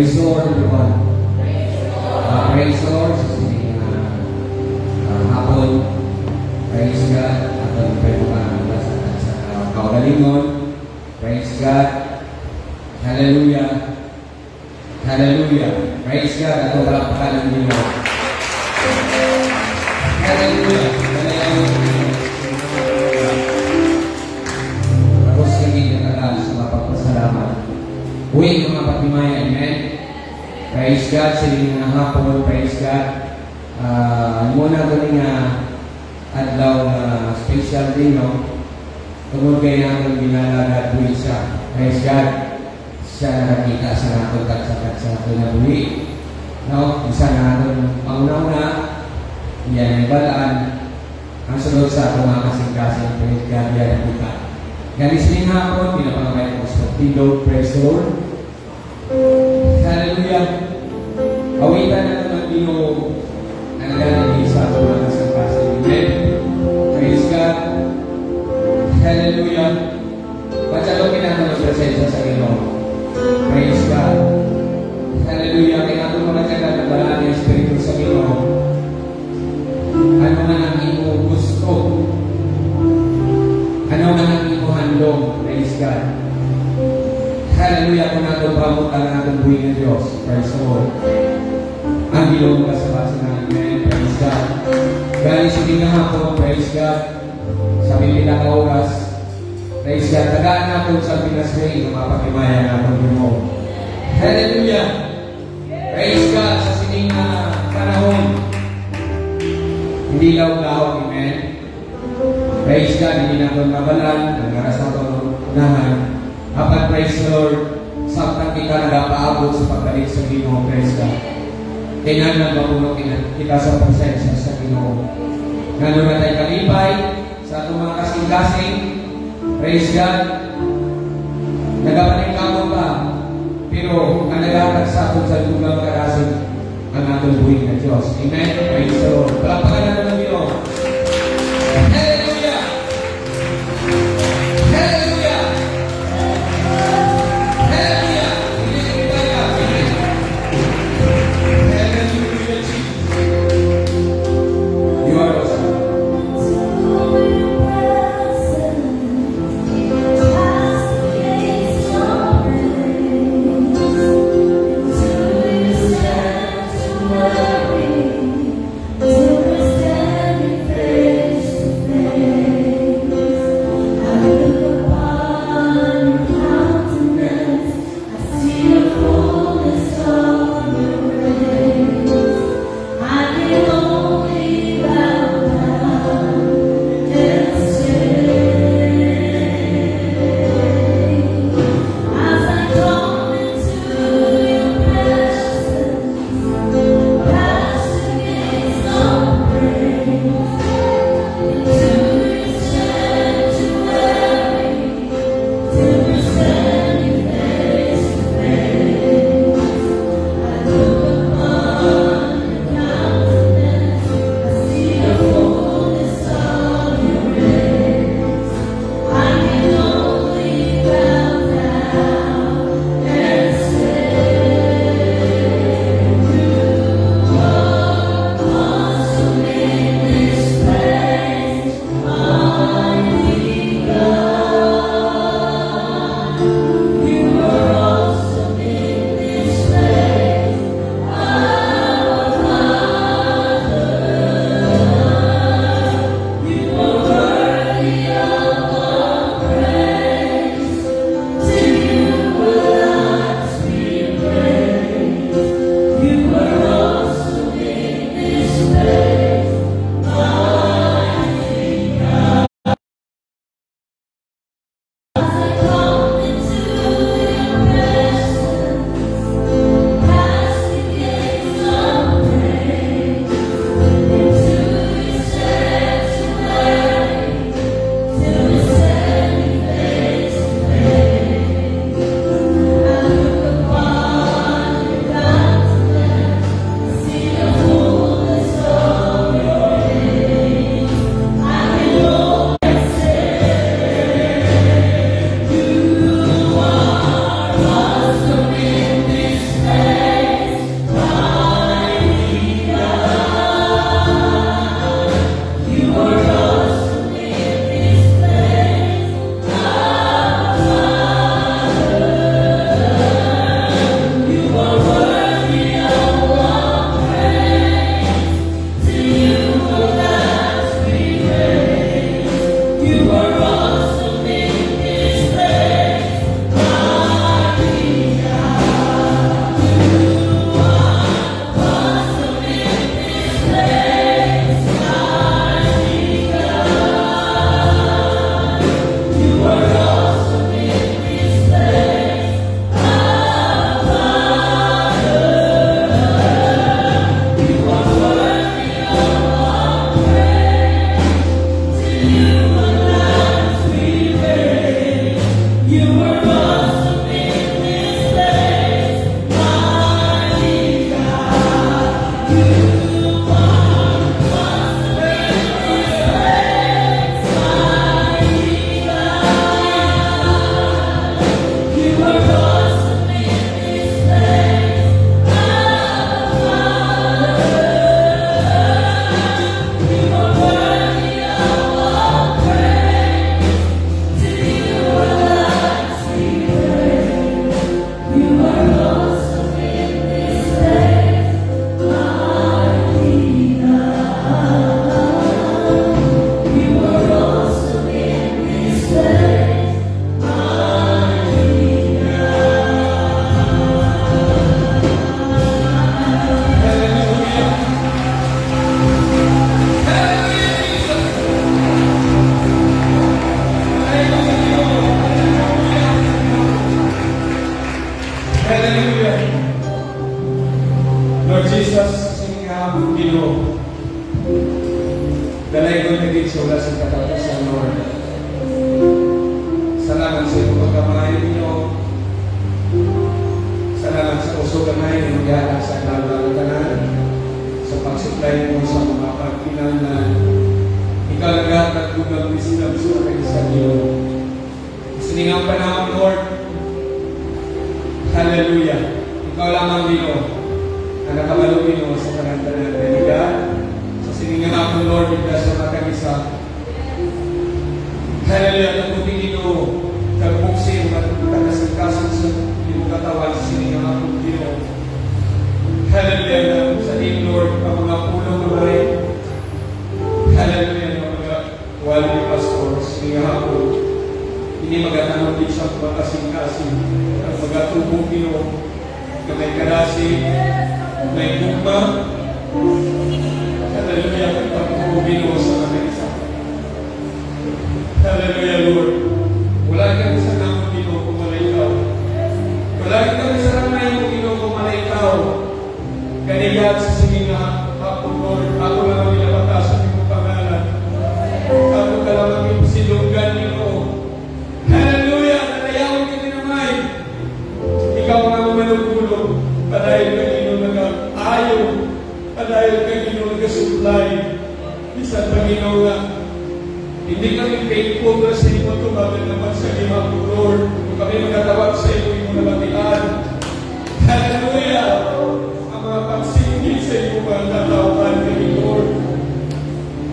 Praise the Lord, everyone. Praise the Lord. Sa sining hapon, praise God. Atong pagpapalala sa kaugalingon. Praise God. Hallelujah. Hallelujah. Praise God. Atong palakpakan ng Ginoo. Hallelujah. Hallelujah. Tapos hindi nakagal sa mapagpasalamat. Uwi mga patimaya, amen. Praise God, siling nga hapon, praise God. Muna ko nga adlaw na special din, no? Tungod kayo natin ginalaga buwi siya. Praise God. Siya nakita sa natin sa atin na buwi. No? Isa na natin pauna-una, yan ay balaan. Ang sunod sa ating mga kasing-kasing, praise God, yan ang kita. Galis din hapon, pinapangabay ko sa Tindog, praise the Lord. Hallelujah. Awitan na naman Ginoo ang galing sa ating mga kasing-kasing. Amen. Praise God. Hallelujah. Pagsalopin natin ang presensya sa Ginoo. Praise God. Hallelujah. Kaya natin mga tsaga na balaan ng Espiritu sa Ginoo. Ano man ang iyong gusto? Ano man ang iyong handong? Praise God. Hallelujah. Kung natin pamutan natin buhay ng Diyos. Praise the Lord. Ang ilong ka sa basa na Amen. Praise God. Galing sige nga ako. Praise God. Sa pililang oras. Praise God. Tagaan natin sa Pinas Ray. Mapapimaya natin Ginoo. Hallelujah. Praise God. Sa sining panahon. Hindi law-law. Amen. Praise God. Hindi natin mabalan. Ang aras natin unahan. Apat, praise the Lord. Samtang kita nagapaabot sa pagbalik sa Ginoo. Praise God. Kailan na mapuno kita sa presensya sa Ginoo. Ngano na tayo kalipay sa itong mga kasing-kasing. Praise God. Nagapaling kamo pa. Pero ang nagakag sa atin sa lugang karasing ang atong buhay na Diyos. Amen. Praise the Lord. Palapakan natin ng Ginoo. Hallelujah. Hallelujah. Hallelujah. You are awesome. To Lord Jesus, sininga ang Ginoo. Dalay ko naging sula sa katapusan, Lord. Salamat sa iyong pagkamayan ninyo. Salamat sa uso kamay ng magyara sa kalalagan sa pagsuplay mo sa mga pagkinahanglan. Ikaw lahat at gugang wisdom sa akin sa iyo. Siningang panahon, Lord. Hallelujah. Ikaw lamang, Ginoo, na nakabalugin mo sa karanta ng Trinidad. Sa siningang ako, Lord, ito sa makagisa. Hallelujah. Nabuti, Ginoo, kagbuksin at kakasangkasan sa iyong katawan sa siningang ako, Ginoo. Hallelujah. Sa iyo, Lord, ang mga pulong naman. Hallelujah. Ang mga wali pastor, siningang ako. Hindi magatanong din sa pagkasing-kasing. Ang magatubong Ginoo na may karasi, may gugma. Hallelujah. Ang pagtubong Ginoo sa mga isa. Hallelujah, Lord. Wala kang sa namang Ginoo kung wala ikaw. Wala kang sa namang Ginoo kung wala ikaw. Kaniyan sa sige nga, ako, Lord, ako lang ang pinapatasan ng iyong pangalan. Ako ka lang ang iyong silungan, Ginoo. Hallelujah! Nanayawan ka din naman. Ikaw ang manugulong. Padahil ka Ginoo nag-ayaw. Padahil ka Ginoo nag-supply. Isang Panginoon nga. Hindi kami faithful na sa iyo tumagal naman sa iyo, Lord. Kung kami magkatawag sa iyo, imo nabatian. Hallelujah! Ang mga pagsingil sa iyo, mga natawagan kami, Lord.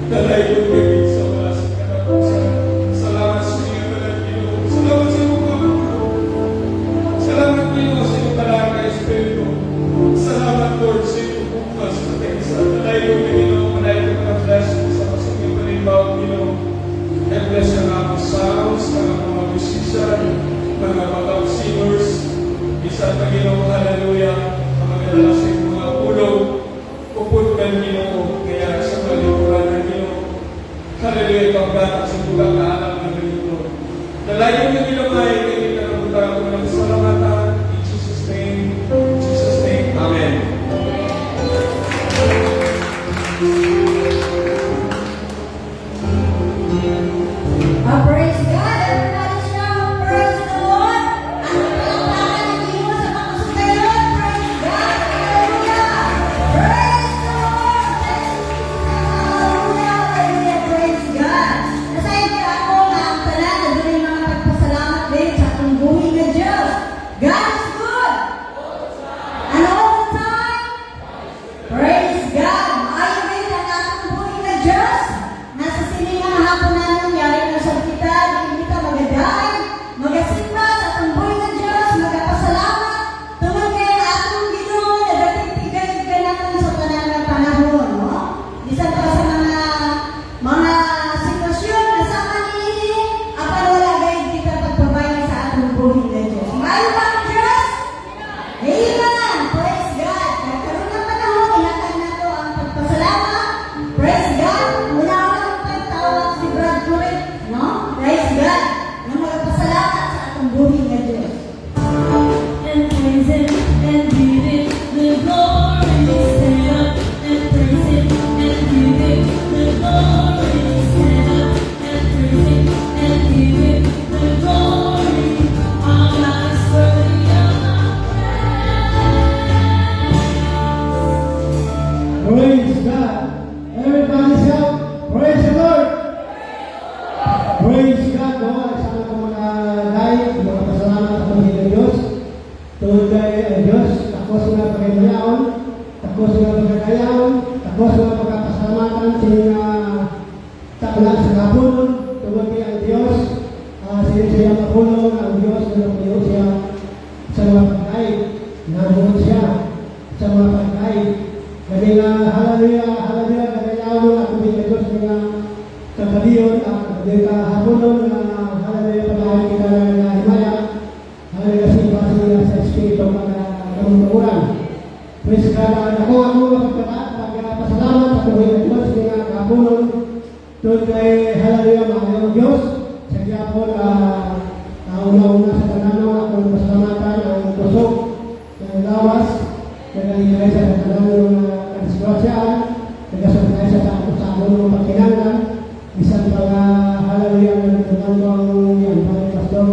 Dalayon kami sa mga katapusan. Salamat sa iyo, Ginoo. Salamat sa iyo, mga salamat, Ginoo, sa iyo talaga ka Espiritu. Salamat, Lord, sa iyo bukas na kaisa. Dalayon kami, Ginoo, manayon ka mga blessings sa masingil palimbaw, Ginoo. And bless ang mga sounds, mga musician, mga backup singers. Isa pa Ginoo, hallelujah, ang mga dalasing mga ulong, pupuntan Ginoo, kaya sa malikuran ng Ginoo. Hallelujah, ikaw gatak sa bulang na alam ng Ginoo. Nalayon ng Ginoo ay hindi na nabutan ko ng salamatan. In Jesus' name, Amen. Praise God! Everybody shout, praise the Lord! Ang palakpakan ng Ginoo sa mga sumayon. Praise God! Hallelujah! Praise the Lord! Hallelujah! Hallelujah! Praise God! Nasayin ko ako na ang tanan na doon mga pagpasalamat din sa ating buhay na Diyos. God is good! And all the time, praise God! Ayaw din ang ating buhay na Diyos. Nasa siningang hapon na nangyari na sa kita, hindi ka magadahay, magasimba sa ating buhay na Diyos, magpasalamat, tungkol kay atong Ginoo na dating-tigay ka natin sa tanan ng panahon, no? Bisan pa sa mga sitwasyon na sa kanini, apan wala gayud kita pagpabayan sa atong buhay na Diyos. Maayo ba ang Diyos? Amen! Praise God! Nagkaroon ng panahon, inatag na to ang pagpasalamat. Praise God! Muna ang pagtawag si Brad Kurit, no? Praise God! Na magpasalamat sa atong buhay na Diyos. And praise Him and give Him the glory. Stand up and praise Him and give Him the glory. Stand up and praise Him and give Him the glory. Our God is worthy of our praise. Praise God. Everybody shout, praise the Lord. Praise God, Lord. Sana ko mga live, mga pasalamat sa Panginoon Diyos. Tungkol kay Diyos, ako sila pagkakayaon, ako sila pagkakayaon, ako sila pagkapasalamatan sa mga takulan sa kapunon. Tungkol kay ang Diyos, siya kapunon, ang Diyos, na siya sa mga pagkain, nabuhod siya sa mga pagkain. Kaya hallelujah, hallelujah, kagayaon ako din Diyos mga kagaliyon at kahaponon na hallelujah pagkain kita na himaya. Hallelujah siya sa Espiritu mga kamumuran. Praise God, ako magpapasalamat sa buhay ng Diyos mga kahaponon. Doon kay hallelujah mga Diyos. Sa kaya po una-una sa tanano, ako pasalamatan ang kusok ng lawas. nagaligay sa kanilang kadisgrasyan, nagasurprise sa ako ng pagkinangan, isang mga halawi ang nagtunan ko ang yan, mga pastor,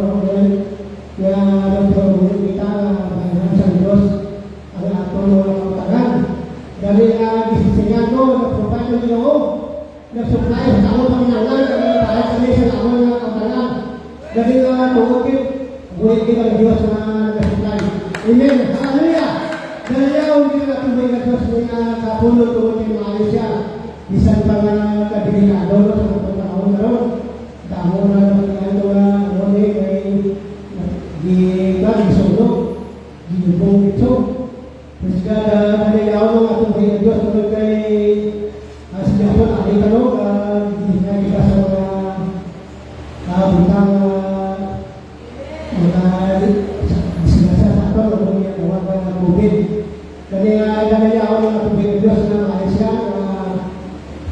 kaya nagtunan kita na bayan sa Diyos, ang ato ng tagan. Dahil gisisingan ko, nagsupply ng Ginoo, nagsupply sa ako ng nangan, dahil kami sa ako ng tagan. Dahil tungkol buhay kita ng Diyos na nagsupply. Amen. Hallelujah! Dahil hindi na tuloy na Diyos mga kapulo tungkol ng maayos siya. Bisan pa nga kabilikado sa mga panahon na ron. Damo na naman nga ito na muli ay gisulog, ginubong ito. Mas kada nalilaw ng atong buhay ng Diyos tungkol kay sinapon aling tanong, hindi nga iba sa mga butang mga sinasasakto o mga COVID. Kaya nalilaw ng atong buhay ng Diyos na maayos siya.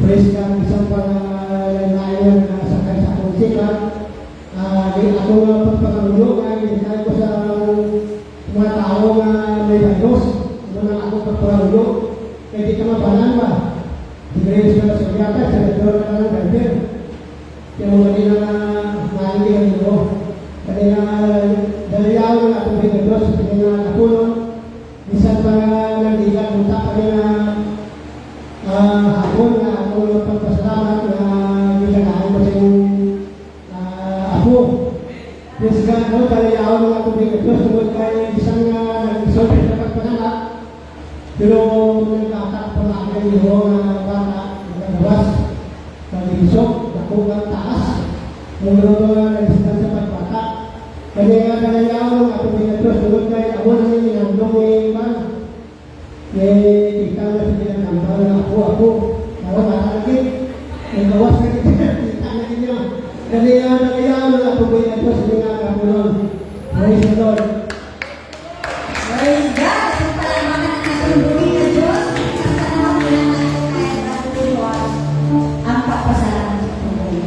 Praise God, isang pangalan na sakay sa akong sikat. Ako pagpapangulo, hinay ko sa mga tao na may diagnose. Ano na akong pagpapangulo. Kaya di ka mabalan ba? Di ka sa yata, sa redor na ng garden. Kaya mga nila na mahilig ang ilo. Kaya dalayaw na akong binagos, kaya na nakulong. Isang nandigan, munta kami na hapon na ako pagpasalamat na nilagaan ko sa yung ako. Yes, God, no, dahil ako ng ako binagos, tungkol kay isang nag-sorry sa pagpanganak, pero nagkakak pa na ako yung bata, nagagawas, nag-isok, nakugang taas, nung nag-istan sa pagpata. Kaya dahil ako ng ako binagos, tungkol kay ako na yung inandong yung man, kita na sa pinagambal na ako. Kalau lagi, nagawas na kita na ninyo. Kaya nagayaw na ako ay ito sa mga kapulong. Praise the Lord. Praise God! Sa palamanan ng ating buhay na Diyos, ang panahon na natin kaya natin ang pagpasalamat sa ating buhay.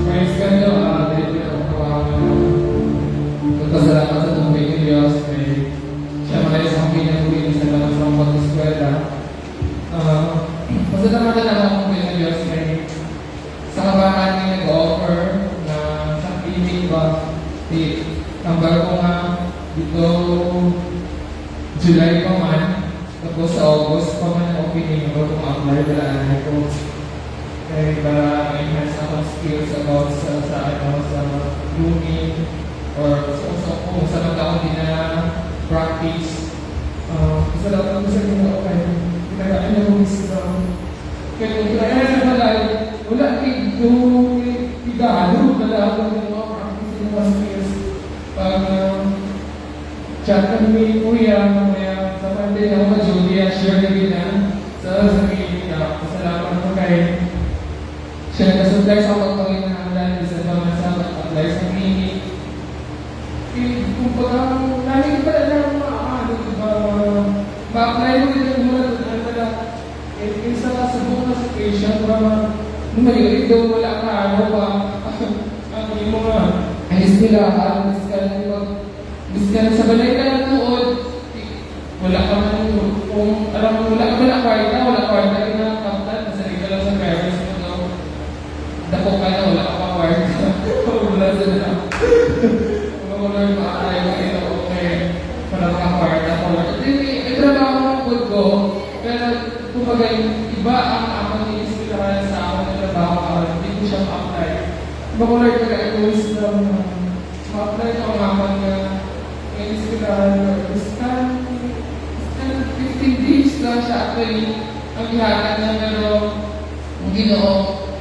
Praise God, no? Dito na ako magpasalamat sa tungkol ng Diyos. Siya mga isang pinaguhin sa mga sa mga eskwela. Pasalamat na ako tungkol ng Diyos. Sa kabahan niya nag-offer na sa piling ba, ang bago nga dito July pa man, tapos sa August pa man ang opening ko kung apply wala ko. Kaya ba may enhance akong skills about sa grooming or kung sa mga taon din na practice. Pasalamat ko sa inyo okay. Pinagaan niyo kong wisdom. Kaya kaya na wala yung igalo wala ako ng mga practice ng mga skills. Pag chat kami kuya, mamaya sa Monday ako ka-Julia, share na gina sa sarili ka. Pasalamat ko kayo. Siya nag-supply sa pagpangin ng hanglan sa mga sa apply sa clinic. Kung pagkang namin pala lang ma-apply mo din muna doon pala. Isa ka sa buong situation para numayurig daw wala ka ano pa. Ang yung mga ayos nila, bis ka na sa balay ka na tuod. Wala ka man kung alam mo wala kwarta rin na kaptan, nasali ka lang sa parents mo daw. Dako ka na, wala ka pa kwarta. Wala sa na. Kung wala yung maaalay mo ito, okay. Wala ka kwarta. May trabaho ng food ko, pero kumbaga iba ang akong iniispirahan sa ako na trabaho hindi ko siya ma-apply. Bakular ka na wisdom na ma-apply ko ang akong na iniispirahan ko. Scan 15 days lang siya actually ang ihatag na pero ang Ginoo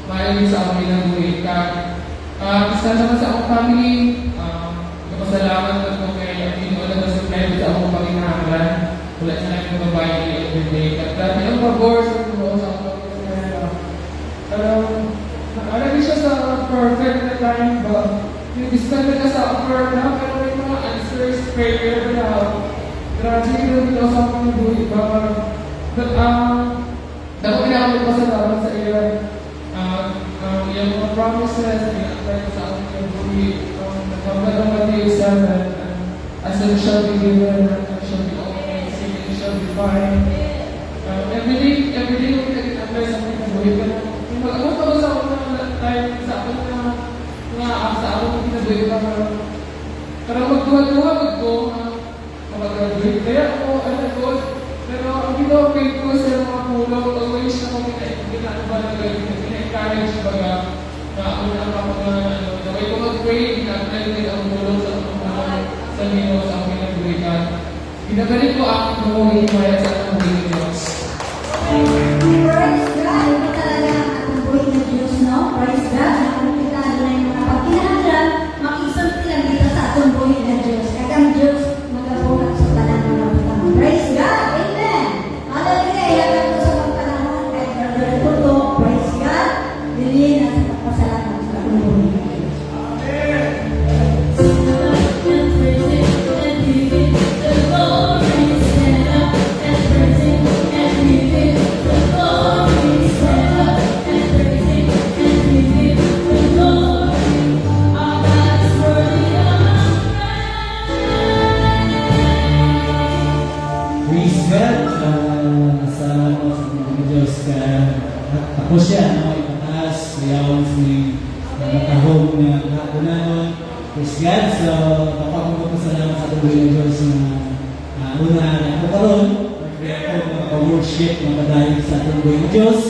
maaaring sa amin ng buhay ka. Isa naman sa akong family, kapasalamat ko kay ang Ginoo na nasupply sa akong panginahangan. Wala sa namin ng babae everyday. At dati ang pabor sa Ginoo sa akong panginahangan. Nakalagay siya sa perfect na time ba? Discard na sa offer na, pero may mga answers, prayer na. Grabe, grabe na sa akin yung buhay ba? Dapat pinakabit pa sa dapat sa iyo. Yung mga promises, pinakabit ko sa akin yung buhay. Nagpapala Matthew 7, as it shall be given, and shall be opened, seeking shall be found. Every day ko pinag-apply sa akin yung buhay. Mag-abot ako sa unang time, sa akin sa ako kung pinabuhay ko pa parang magduwa-duwa ko mag-graduate kaya ako pero ang ginawa ko sa mga pulo always na kami ina-encourage baga na una pa mga naway ko mag-pray ina-apply din ang pulo sa mga sa nino sa aking pinabuhay ka ginagalit ko ang gawin maya sa aking buhay ng Diyos. Praise God! Ito talaga ang ating buhay ng Diyos, no? Praise God! Nakakita na yung mga pagkinahan, makisulti lang dito sa ating buhay ng Diyos. Kaya ang Diyos magabuhat sa talang mga pagkama. Praise God! Amen! Hallelujah! Ilagay ko sa pagpanahon kay Brother Tuto. Praise God! Bilhin at sa pagpasalamat sa ating buhay ng Diyos. Stand up and praise Him and give Him the glory. Stand up and praise Him and give Him the glory. Stand up and praise Him and give Him the glory. Our God is worthy of our praise. Praise God! Nasalamat ko sa mga Diyos ka ako siya na ipataas sayawan si nakahog na kakunanon. Praise God! So, napakapagpapasalamat sa tuloy ng Diyos na una na ako karoon. Kaya ako makapag-worship, makadahil sa tuloy ng Diyos.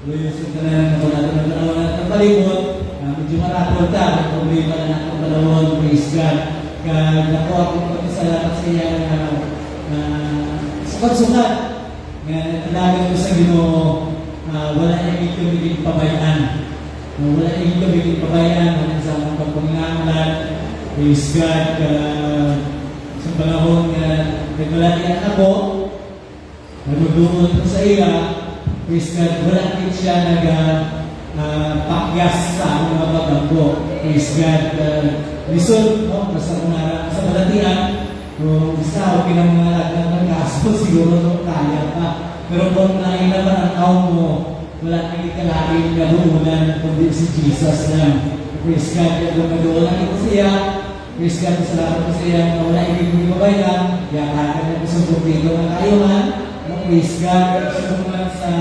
Luyusin ka na ako natin ang dalawa natin ang palibot. Medyo maratol ta, tuloy pa na natin ang dalawang. Praise God! Kaya ako magpapasalamat sa iya na sukat-sukat nga natalagan ko sa Ginoo wala na ito biging pabayaan wala na ito biging pabayaan hanggang sa mga pagpanganglan. Praise God! Sa panahon nga nagmalatian ako nagmagdungod ko sa iya. Praise God! Wala din siya pakyas sa mga bagam ko. Praise God! Lisod, basta kung narang sa malatian kung isa o pinangalat ng kaso, siguro ito kaya pa. Pero kung nainaman ang tao mo, wala nang ikalain na lumunan kundi si Jesus lang. Praise God, kung maduulan ko siya. Praise God, salamat ko siya na wala hindi mabayan. Kaya kaya ko sa bukito ng kayuhan. Praise God, sumungan sa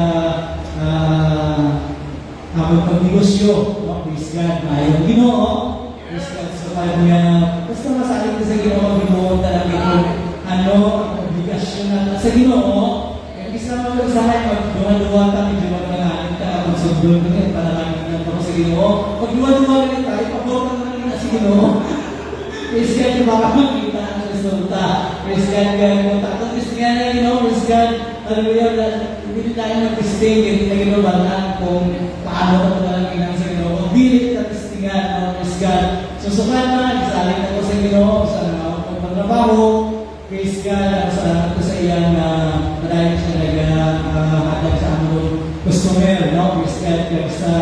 aming pagnegosyo. Praise God, mayroong Ginoo. Praise God, so kaya niya, basta masakit ko sa Ginoo, Ginoo talaga kung ang obligasyon na sa Ginoo, yung isa mo sa akin, magduwa-duwa tayo, medyo magkakalit ka, magsundon ko ngayon, panalangin ng ako sa Ginoo. Magduwa-duwa rin tayo, pagbukan na rin na sa Ginoo. Praise God, yung baka makita ang resulta. Praise God, kaya kung takot, praise God na Ginoo, praise God, hallelujah, hindi tayo mag-testing, hindi tayo ginabalaan kung paano ka panalangin ng sa Ginoo. Mabilit na testingan, praise God. Susukan na, isalit ako sa Ginoo, sa pagpatrabaho. Praise God, salamat ko sa iya na marami siya nag-hatag sa amon customer, no? Praise God, kaya sa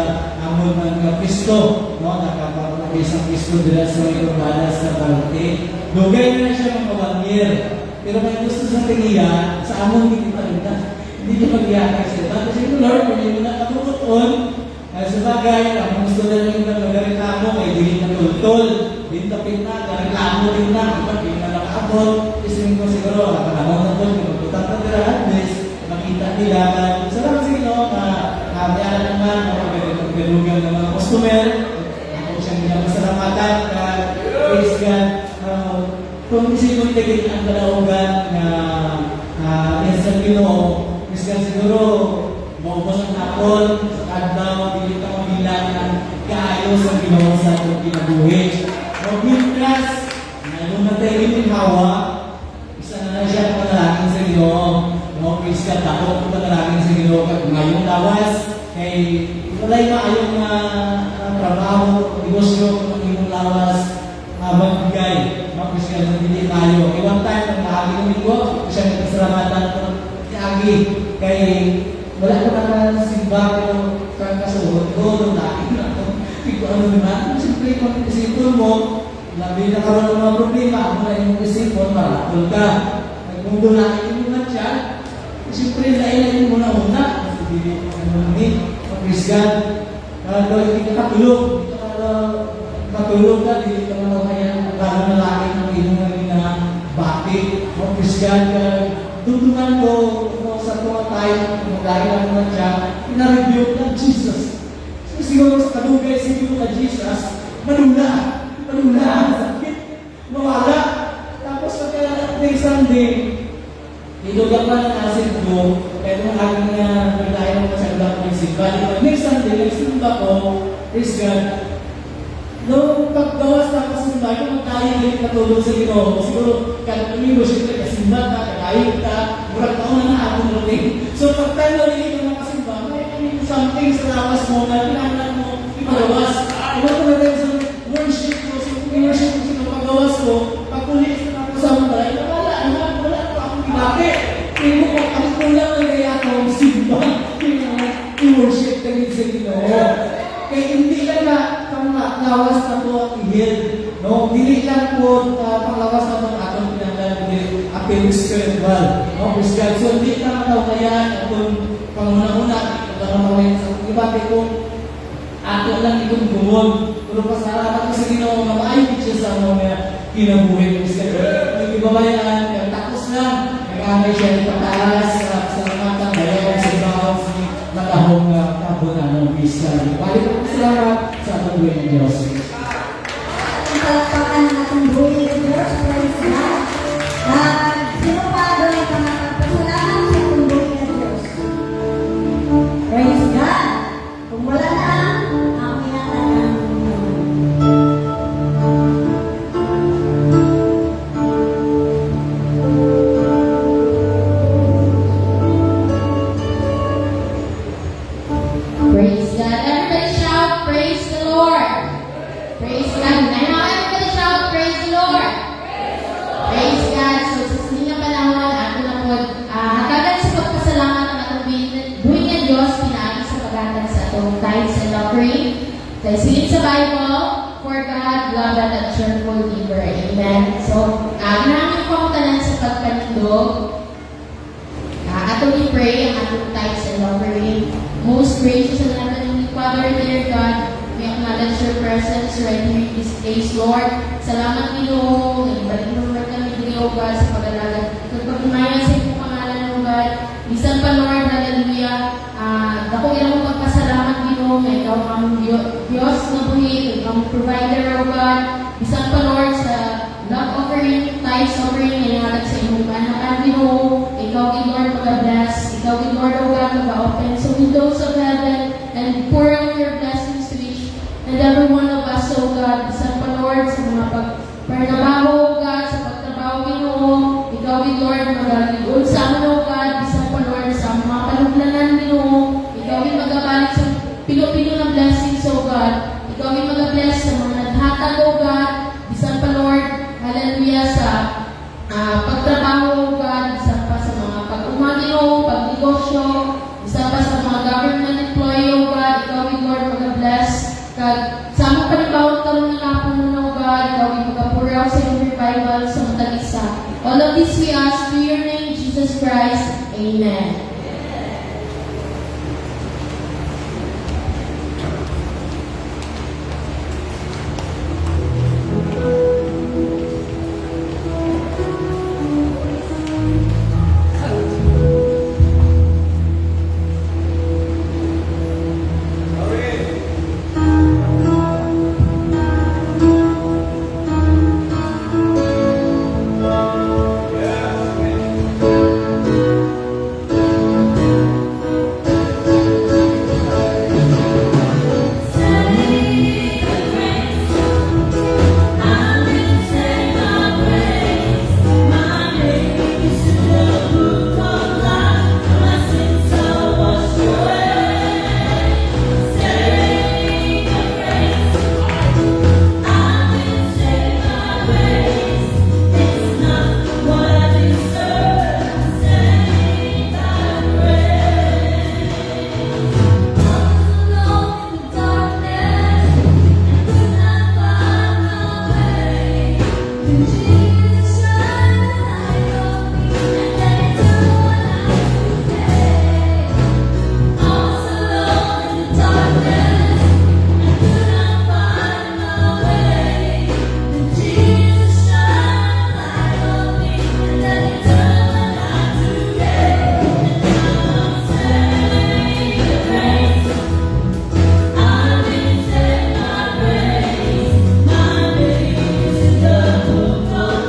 amon ng Kristo, no? Nakapagpapagay sa Kristo dila sa mga kurbadas na parte. Lugay na siya mga 1 year. Pero may gusto sa tingiya, sa amon hindi pa rin na. Hindi niya mag-iakay siya. Tapos yung Lord, kung yun na katukot-on, sa bagay, ang gusto na rin na mag-reklamo, may dihin na tultol, bintapin na, reklamo rin na, kapag hindi na nakaabot, isipin ko siguro, panahon na po, magputat na nila at least, makita nila, salamat sa Ginoo, kaya naman, magagalugan ng mga customer, ako siyang nilang masalamatan, praise God, kung isipin naging ang kalaugan na sa Ginoo, praise God siguro, maubos ang hapon, sa kadlaw, hindi ka mabilang ng kaayos ang Ginoo sa ating kinabuhi. Magmintras, na tayo yung hawa, isa na lang siya ang panalangin sa Ginoo. Praise God, ako ang panalangin sa Ginoo. Ngayong lawas, kay walay maayong trabaho, negosyo, kung ngayong lawas, magbigay. Praise God, nandili tayo. One time, ang kahagi ng linggo, siya nagpasalamatan ko, kahagi, kay wala ko na simba ko kasuhod ko, nung dahil na ako. Hindi ko ano naman, siyempre kung isipon mo, labi na karoon ng mga problema, ako na yung isipon, maratol ka. Nagmumulain yung mga tiyan, siyempre, lain-lain mo na una. Hindi, praise God. Dahil hindi ka katulog, matulog ka, hindi ka manawayan, lalo na laki ng iyong na bakit. Praise God. Tuntunan ko sa mga tayo, dahil ang mga tiyan, ina-review ng Jesus. So, siguro sa kadugay, siguro ka Jesus, malula, sakit, mawala. Tapos next Sunday, dito ka pa na nasin ko, kaya nung aking naglayan ko sa ilang ng simba. Next Sunday, nagsimba ko, praise God. Nung paggawas na ako sa simba, kung tayo hindi natulog sa Ginoo, siguro kada tumigo, siyempre kasimba ka, kakain ka, murag taon na akong routine. So pag tayo nalilig ka ng kasimba, may something sa lawas mo na pinangan mo ipagawas. Iba ko na tayo sa worship ko, so kung worship ko sa paggawas ko, pag ulit na ako sa mga, wala pa akong pinake. Tingin ko, ang kulang na kaya akong simba, i-worship ka rin sa Ginoo. Kaya hindi lang na panglawas na po ang ihil. No? Dili lang po panglawas na po ang atong pinagdala appeal spiritual. No? Praise God. So, hindi lang daw kaya kung panguna-una, kung naman sa iba, kung ato lang itong gumon. Pero pasalamat ko sa Ginoo nga maayos siya sa mga kinabuhi. Praise God. Yung ibabayan, takos lang. Nag-amay siya ng pataas sa matang bayaw sa bawang matahong kabunan ng Visa. Balik po salamat sa atong buhay ng Diyos. Ang palakpakan ng ating buhay ng Diyos, praise God. Sino pa doon ang pangapasalamat sa ating buhay ng Diyos? Praise God. Kung wala na, ang pinatanan. Praise God. Everybody shout, praise the Lord. Praise God. Now everybody shout, praise the Lord. Praise God. So sa sininga panahon, ako na po, hagagan sa pagpasalamat ng atong buhay ng Diyos, pinaagi sa paghatag sa atong tithes and offering. Dahil silid sa Bible, for God, love and cheerful giver. Amen. So, ginahamit ko ang tanan sa pagpanindog. Atong i-pray ang atong tithes and offering. Most gracious and loving Father, dear God, we acknowledge your presence right here in this place, Lord. Salamat Ginoo, ibalik mo naman kami Ginoo God sa pag-alaga. Pagpagmayan sa iyong pangalan, O God. Bisan pa, Lord, hallelujah. Dako ilang magpasalamat Ginoo, na ikaw ang Diyos na buhay, ikaw ang provider, O God. Bisan pa, Lord, sa love offering, tithes offering, inalag sa iyong pangalan, Ginoo. Ikaw, Lord, mag-bless. Ikaw, Lord, O God, mag-open sa windows of heaven and pour out your blessings to each and every one of us, O God. Bisan pa, Lord, sa mga pagtrabaho, O God, sa pagtrabaho, Ginoo. Ikaw, Lord, mag-aligod sa amin, O God. Bisan pa, Lord, sa mga panuglanan, Ginoo. Ikaw, mag-abalik sa pilo-pilo na blessings, O God. Ikaw, mag-bless sa mga naghatag, O God. Bisan pa, Lord, hallelujah, sa pagtrabaho, O God. Bisan pa sa mga pag-umagino, pag-negosyo, isa pa sa mga government employee, O God, ikaw, Lord, mag-bless. Sa among panibawang karoon ng hapon mo, O God, ikaw, mag-apuraw sa iyong revival sa matag-isa. All of this we ask through your name, Jesus Christ. Amen. My baby's in the book of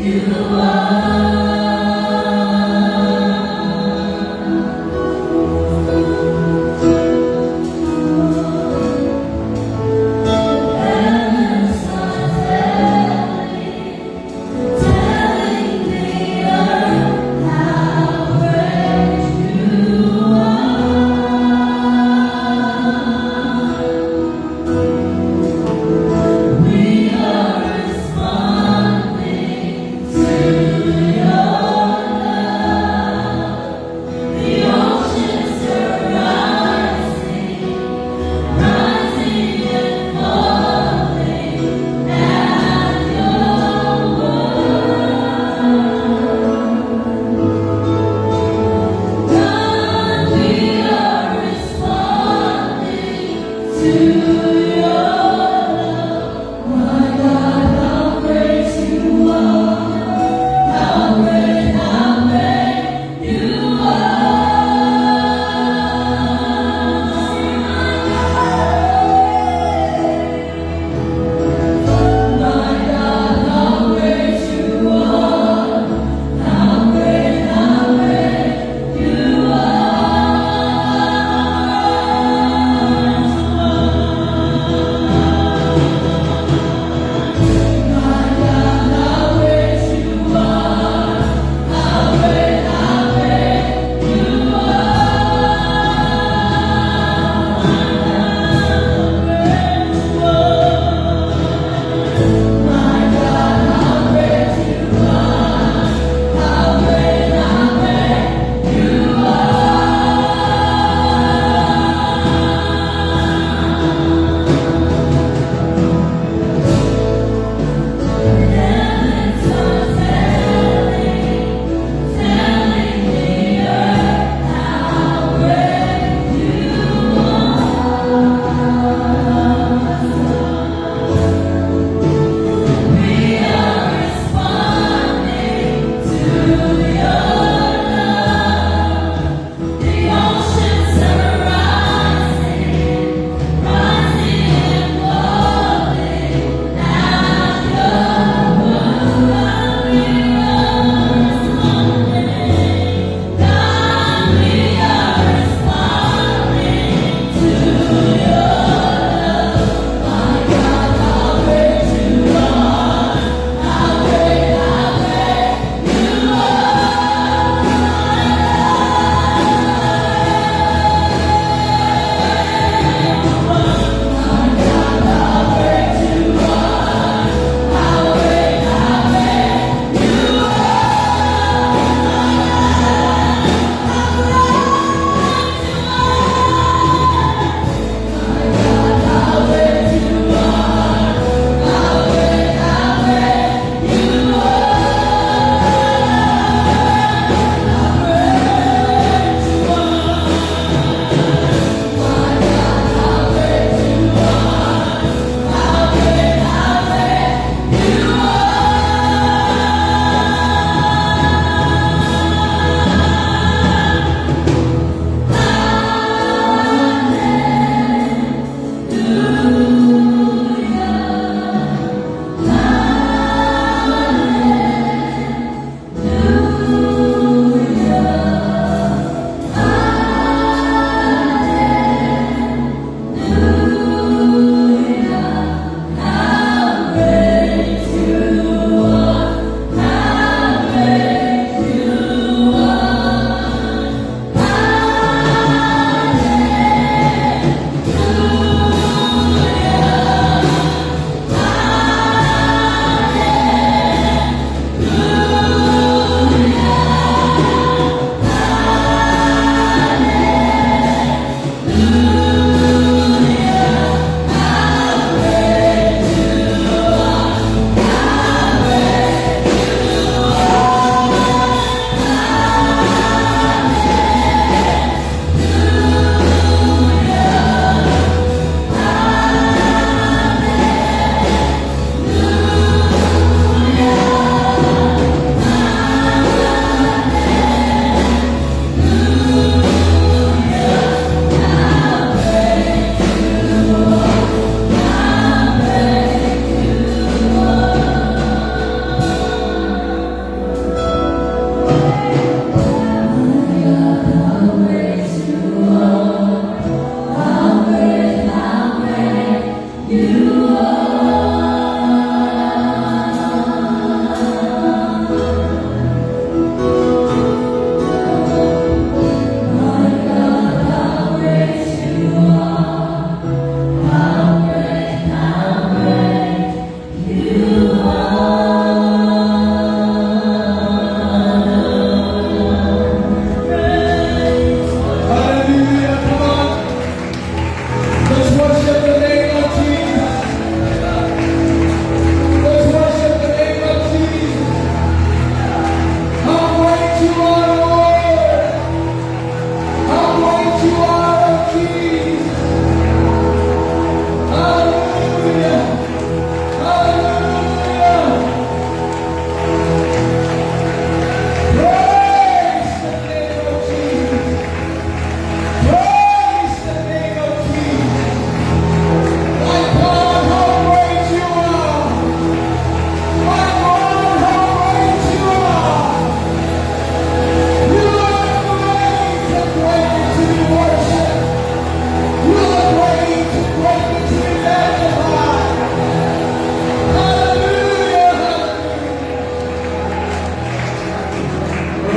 We are responding to your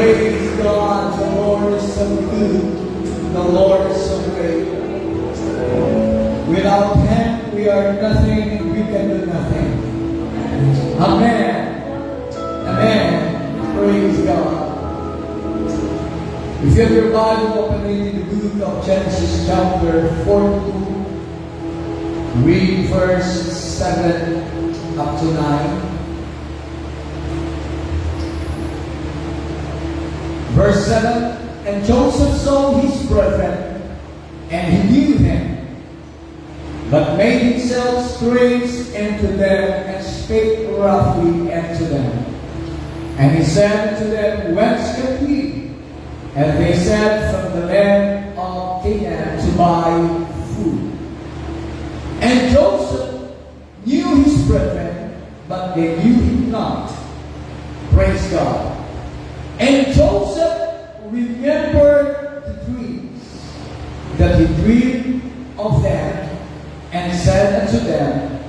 Praise God, the Lord is so good. The Lord is so great. Without Him, we are nothing and we can do nothing. Amen. Amen. Praise God. If you have your Bible, open it in the book of Genesis chapter 42. Read verse 7 up to 9. Verse 7, and Joseph saw his brethren, and he knew them, but made himself strange unto them, and spake roughly unto them. And he said unto them, Whence come ye? And they said, From the land of Canaan to buy food. And Joseph knew his brethren, but they knew him not. Praise God. And Joseph remembered the dreams that he dreamed of them, and said unto them,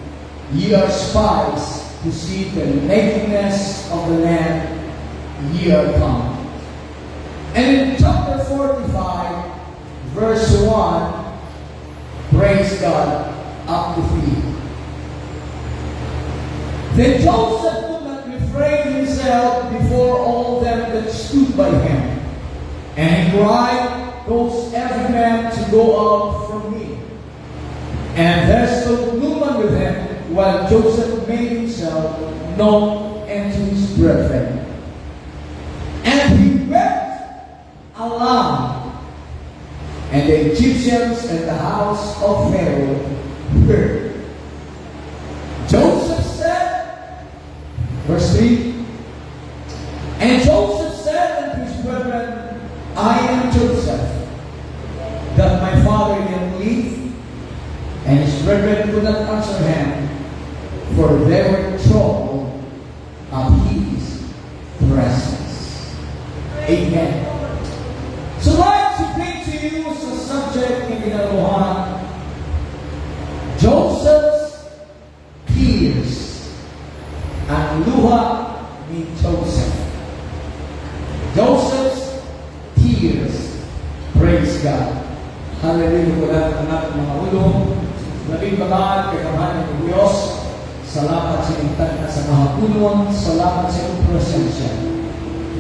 Ye are spies to see the nakedness of the land, ye are come. And in chapter 45, verse 1, praise God, up to 3. Then Joseph could not refrain himself before all them that stood by him. And he cried, Goes every man to go out from me. And there stood no one with him, while Joseph made himself known unto his brethren. And he wept aloud. And the Egyptians and the house of Pharaoh heard. Joseph said, verse 3, and Joseph said unto his brethren, I am Joseph, that my father yet live. And his brethren could not answer him, for they were troubled of his presence. Amen. So I'd like to bring to you sa subject ng ginagawa, Joseph's tears. Ang luha ni Joseph. Joseph's tears. Praise God. Hallelujah. Wala ang ating mga ulo. Labing bagaan, kagamahan ng Diyos. Salamat sa inintag na sa mahapunuan. Salamat sa iyong presensya.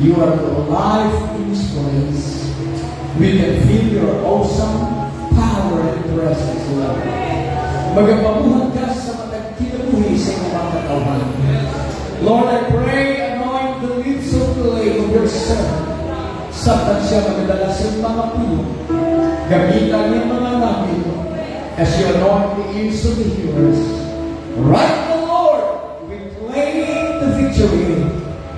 You are alive in this place. We can feel your awesome power and presence, Lord. Magapamuhan ka sa matagkinabuhi sa iyong mga katawan. Lord, I pray, anoint the lips of the lady of your son. Sapag siya magdala sa mga puno. Gamitan niya mga namin as you anoint the ears of the hearers. Right now, Lord, we claim the victory.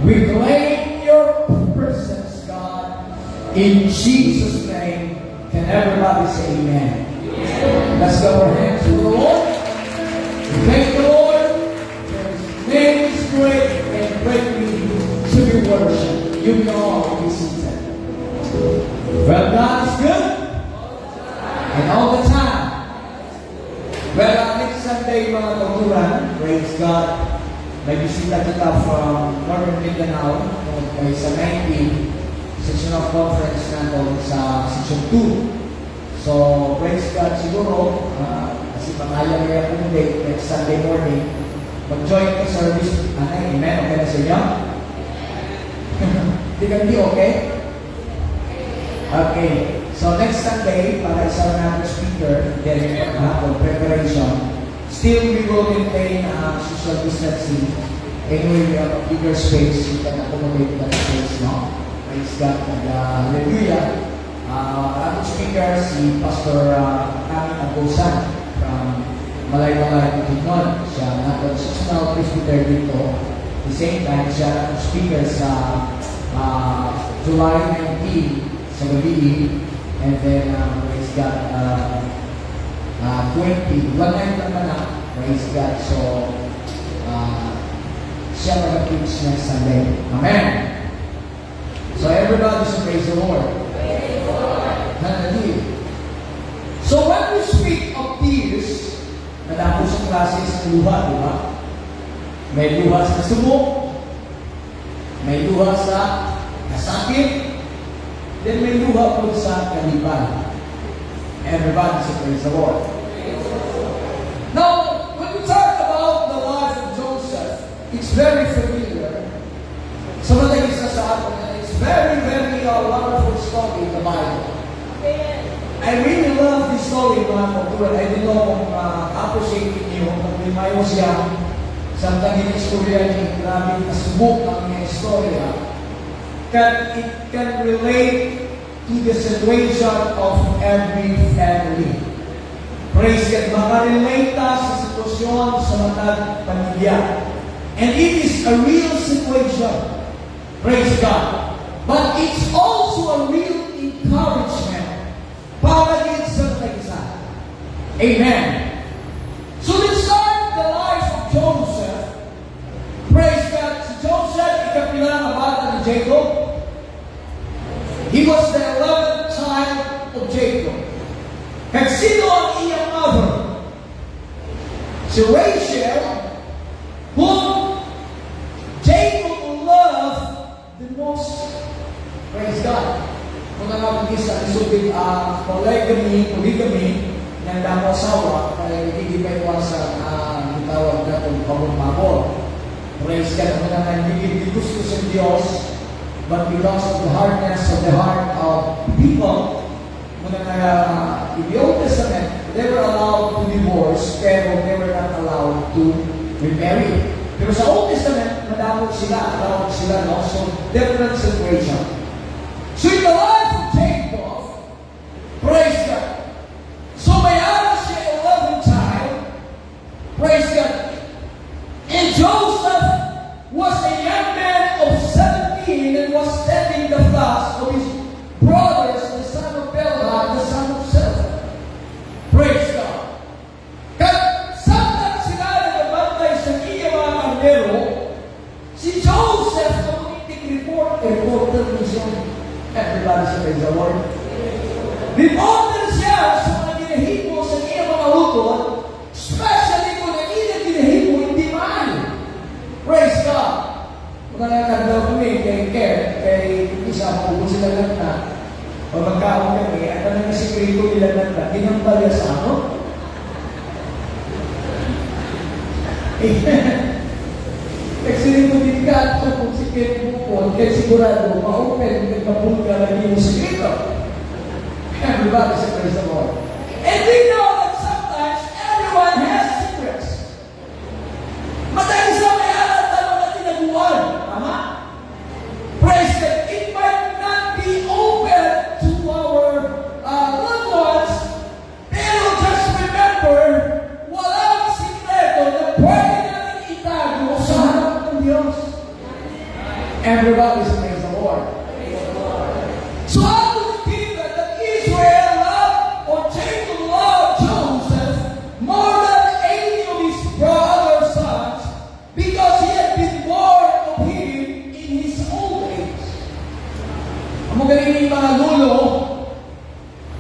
We claim your presence, God. In Jesus' name, can everybody say amen? Let's go our hands to the Lord. Thank the Lord. His name is great and greatly to be worshipped. You can all be seated. Well, God is good. And all the time. Well, next Sunday, mga kauturan, praise God, may bisita kita from Northern Mindanao, may sa 19, section of conference natin sa section 2. So, praise God, siguro, kasi pangayang kaya kung date, next Sunday morning, mag-join ka service, amen, okay na sa inyo? Hindi ka hindi okay? Okay. So next Sunday, para isa na natin speaker, then for preparation, still we will maintain social distancing. Anyway, we have a bigger space, you can accommodate that space, no? Praise God, and hallelujah. Ating speaker, si Pastor Kami Agosan from Malay-Malay, Bukidnon. Siya natin sectional presbyter dito. At the same time, siya speaker sa July 19 sa gabi. And then, praise God, 20, one night naman na, praise God. So, siya mag-preach next Sunday. Amen. So, everybody should praise the Lord. Hallelujah. So, when we speak of tears, nadako sa klases ng luha, di ba? May luha sa sumo, may luha sa kasakit, then may luha po sa kaliban. Everybody say praise the Lord. Now, when we talk about the life of Joseph, it's very familiar. Sa mga isa sa atin, it's very, very wonderful story in the Bible. I really love this story, mga kapatid. I don't know kung appreciate niyo, kung may was young, sa taging istorya niya, grabe nasubok ang mga istorya. It can relate to the situation of every family. Praise God, makarelate ta sa sitwasyon sa matag pamilya. And it is a real situation. Praise God. But it's also a real encouragement para din sa isa. Amen. So let's start the life of Joseph. Praise God. Si Joseph, ikapilang na bata ni Jacob. He was the 11th child of Jacob. Kag sino ang iyang mother? Si Rachel, whom Jacob loved the most. Praise God. Kung nakapag-isa, isubig ang polygamy, ng damo asawa, kaya hindi pa iwasan ang tawag na itong pamumabor. Praise God. Kung hindi gusto sa Diyos, but because of the hardness of the heart of people, in the Old Testament, they were allowed to divorce, pero they were not allowed to remarry. Pero sa Old Testament, allowed sila, no? So, different situation. So, in the life of Jacob, praise God. So, may anak siya 11 child, praise God. And Joseph was a young man of 17 and was tending the flocks of his brothers, the son of Bela, the son of Silpha. Praise God. Kaya samtang sila nagabantay sa iya mga kardero, si Joseph na magiging reporter niya. Everybody say praise the Lord. Reporter siya sa mga ginahimo sa iya mga utod, especially kung ang ginahimo hindi man. Praise God. Kung nakakagdaw kami kay isa kung sila lang na o magkaon kami, at ang nasikreto nila lang na ginambalya sa ano? Nagsilito din ka at kung sikreto mo kaya sigurado ma-open kung kapulga na yung sikreto. Everybody say praise the Lord. And we know that sometimes everyone has secrets. Madali sa may alat na mga tinaguan. Tama? Praise God. It might not be open to our loved ones, pero just remember, walang sikreto na pwede natin itago sa harap ng Diyos. Everybody say praise the Lord. So how do we think that Israel loved or Jacob loved Joseph more than any of his brother sons because he had been born of him in his old age? Ang magaling yung mga lulo,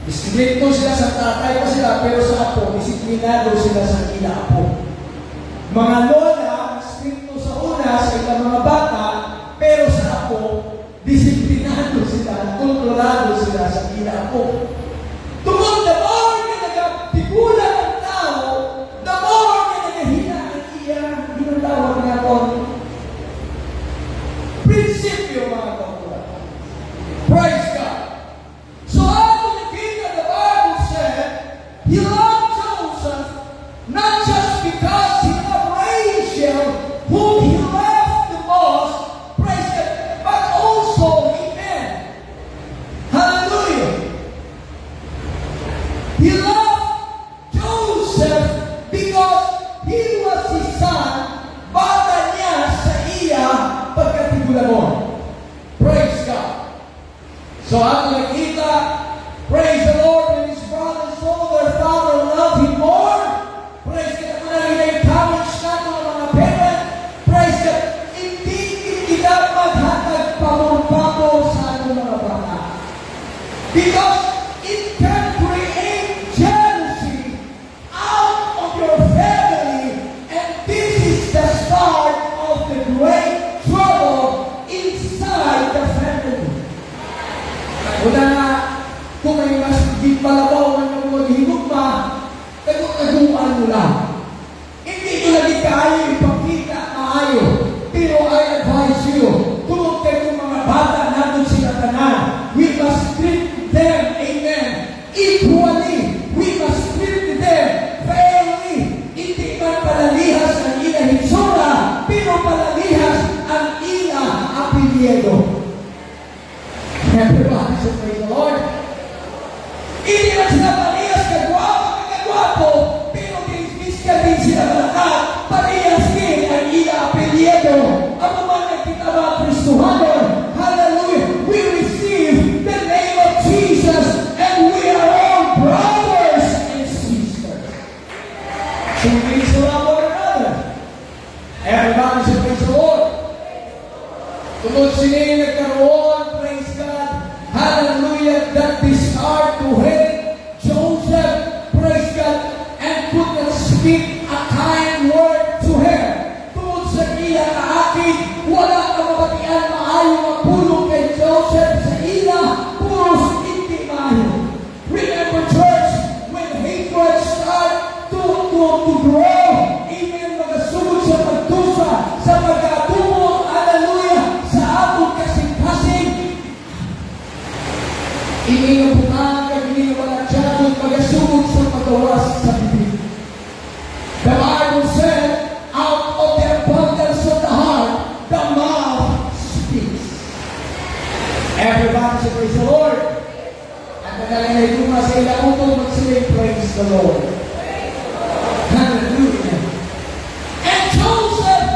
disiplito sila sa tatay pa sila, pero sa apo, disiplinado sila sa ina-apo. Mga lola, stricto sa una sa ilang mga bata, pero sa apo, disiplinado sila, kontrolado sila sa ina-apo. Tungkol the more na nagtigulan ang tao, the more na nagahina ang iya, ginatawag nga kong prinsipyo, mga kapula. Praise God. So after the king of the Bible said, he loved Joseph not just because he loved Rachel, whom he loved the most, praise God, but also, amen. Hallelujah. He loved Joseph because he was his son, bata niya sa iya pagkatigulan mo. Praise God. So ang nakita, praise the Lord, when his brother saw their father loved him more. Praise God. Kung nag-encourage na mga parent, praise God, hindi kita maghatag pamor-pamor sa mga bata. Because it can create jealousy out of your family, and this is the start of the great trouble inside the family. Wala na, kung may mas di palabaw ang maghihigugma, nagkukuhan mo lang. Hindi ko lagi kaayo ipakita maayo. Pero I advise you, kung kayo mga bata natin sila tanan, we must treat them, amen, equally. We must treat them fairly. Hindi man palalihas ang ila hitsura, pero palalihas ang ila apelyido. Everybody should praise the Lord. Hindi man sila parehas kagwapo, pero miska din sila malakat, parehas din ang ila apelyido. Ang mga nagkita mga Kristohanon, hallelujah, we receive the name of Jesus, and we are all brothers and sisters. So we need to love one another. Everybody should praise the Lord. Tungkol sila yung nagkaroon, praise God, hallelujah, that discard to hate Joseph, praise God, and could not speak a kind word to him. Tungkol sa ila na akin, wala ka mabatian maayong mapulong kay Joseph sa ila, puros hindi maayo. Remember, church, when hatred start to grow, even magasugod sa pagtusa, sa pagkatungo, hallelujah, sa atong kasing-kasing, ininubukan ka, ininubalatsyadon, magasugod sa pagawas sa bibig. The Bible said, out of the abundance of the heart, the mouth speaks. Everybody should praise the Lord. At nagalangay ko nga sa ilang utong mag-say, praise the Lord. Hallelujah. And Joseph,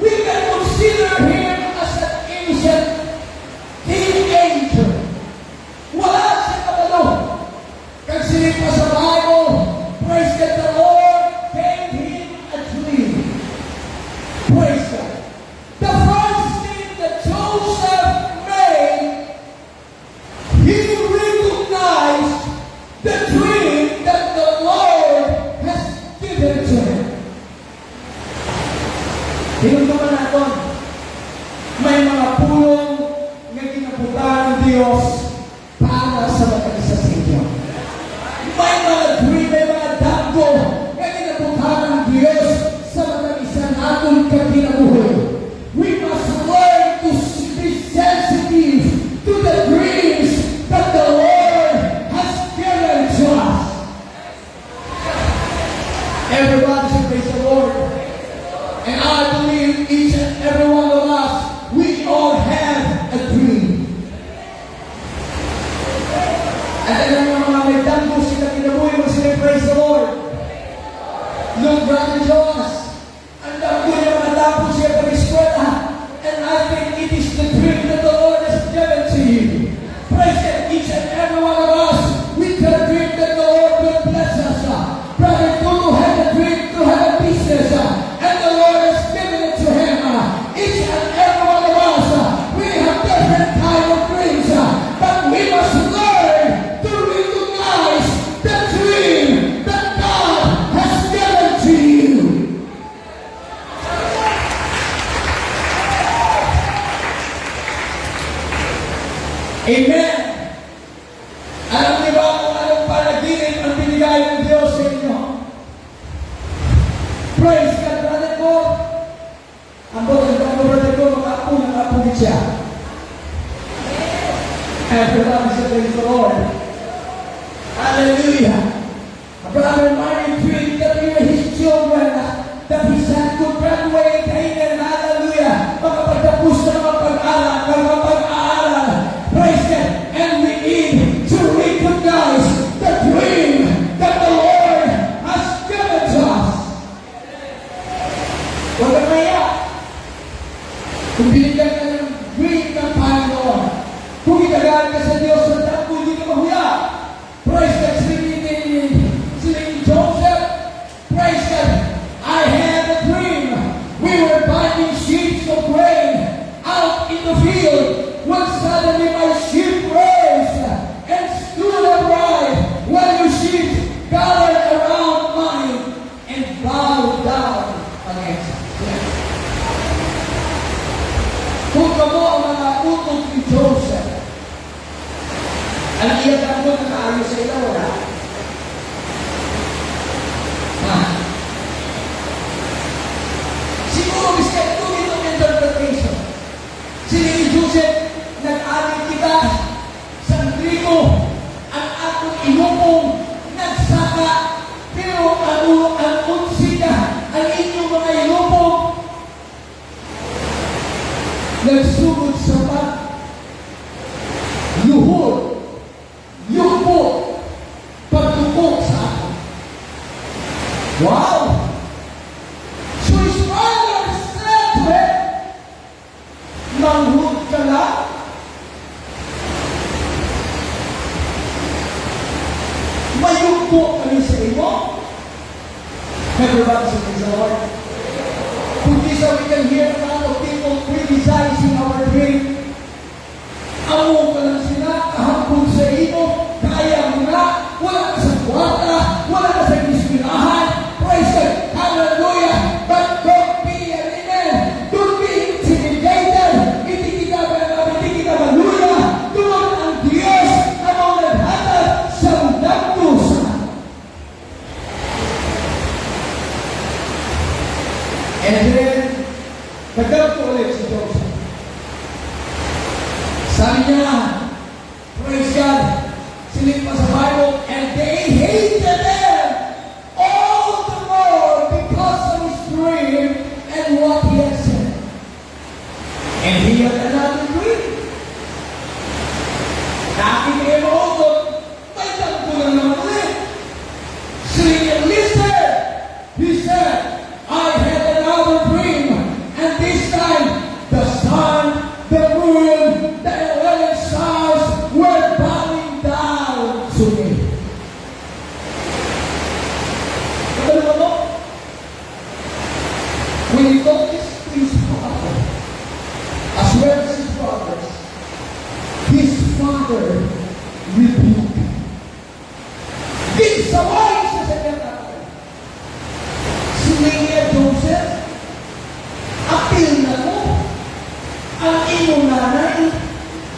we can consider him as an innocent teenager. Wala siya kabalo. Kasi pa sa Bible, praise God, the Lord gave him a dream. Praise God. The first thing that Joseph made, he recognized the dream that the Lord has given to him. Hinunduman natin, may mga pulong na ginabutan ng Diyos para sa mga isa sa inyo. May mga dream, may mga daggo na ginabutan ng Diyos sa mga isa natin kapinabuhay. We must learn to be sensitive to the dreams that the Lord has given to us. Everybody should praise the Lord. And I believe each and every one of us, we all have a dream. At alam mo mga may danggo sila kinabuhi mo sila, praise the Lord. Look, Brother Jonas, ang danggo niya matapos siya pag-eskwela. And I think it is the dream that the Lord has given to you. Praise God, each and every one of us, we can dream that the Lord will bless us. Brother Tulu had a dream to have a business, and the Lord has given it to him. Each and every one of us, we have different kind of dreams, but we must learn to recognize the dream that God has given to you. Amen. Alam niyo ba kung anong panaginip ang binigay ng Diyos sa inyo? Praise God, brother ko. Ang brother ko, nakapugit siya. Everybody say praise the Lord. Hallelujah. Brother Martin prayed that we are his children, that his son could graduate, amen, hallelujah. Makapagtapos na mga pag-aaral. Praise God. And we need to recognize the dream that the Lord has given to us. Huwag ka maya. Kung binigyan ka ng dream ng Panginoon, kung itagalan ka sa Diyos sa dako, hindi ka mahuya. Praise God. Siling Joseph, praise God. I had a dream. We were binding sheets of grain. I Sila ni Joseph, nag-alit kita sa trigo, ang atong inumong, nagsaka, pero ang unsika, ang inyong mga inumong, nagsugod sa luhod, yugbo, pagtupok sa akin. Wow! So his father said to him, manghud ka lang? Mayugbo kami sa imo? Everybody say praise the Lord. Kung so we can hear a lot of people criticizing our dream. Amo ka lang sila, kahapon sa imo, kaya mo na, wala ka sa kwarta, wala ka sa ispirahan. Praise God, hallelujah. But don't be an amen. Don't be intimidated. Hindi kita maluya. Doon ang Diyos ang mga naghatag sa dagdos. And then, nagdagto ulit si Joseph. Sabi niya, praise God, silip pa sa Bible, and they hated him all the more because of his dream and what he had said. And he had another dream. Nakikita mo ako, may tagpo na naman ulit. Saying, listen, he said, I had another dream, and this time, the sun, the moon, the 11 stars were bowing down to me. Ano mo? When he told this to his father, as well as his brothers, his father rebuked him. Di saway sa kanyang tatay. Sinigyan Joseph, apil na mo, ang iyong nanay,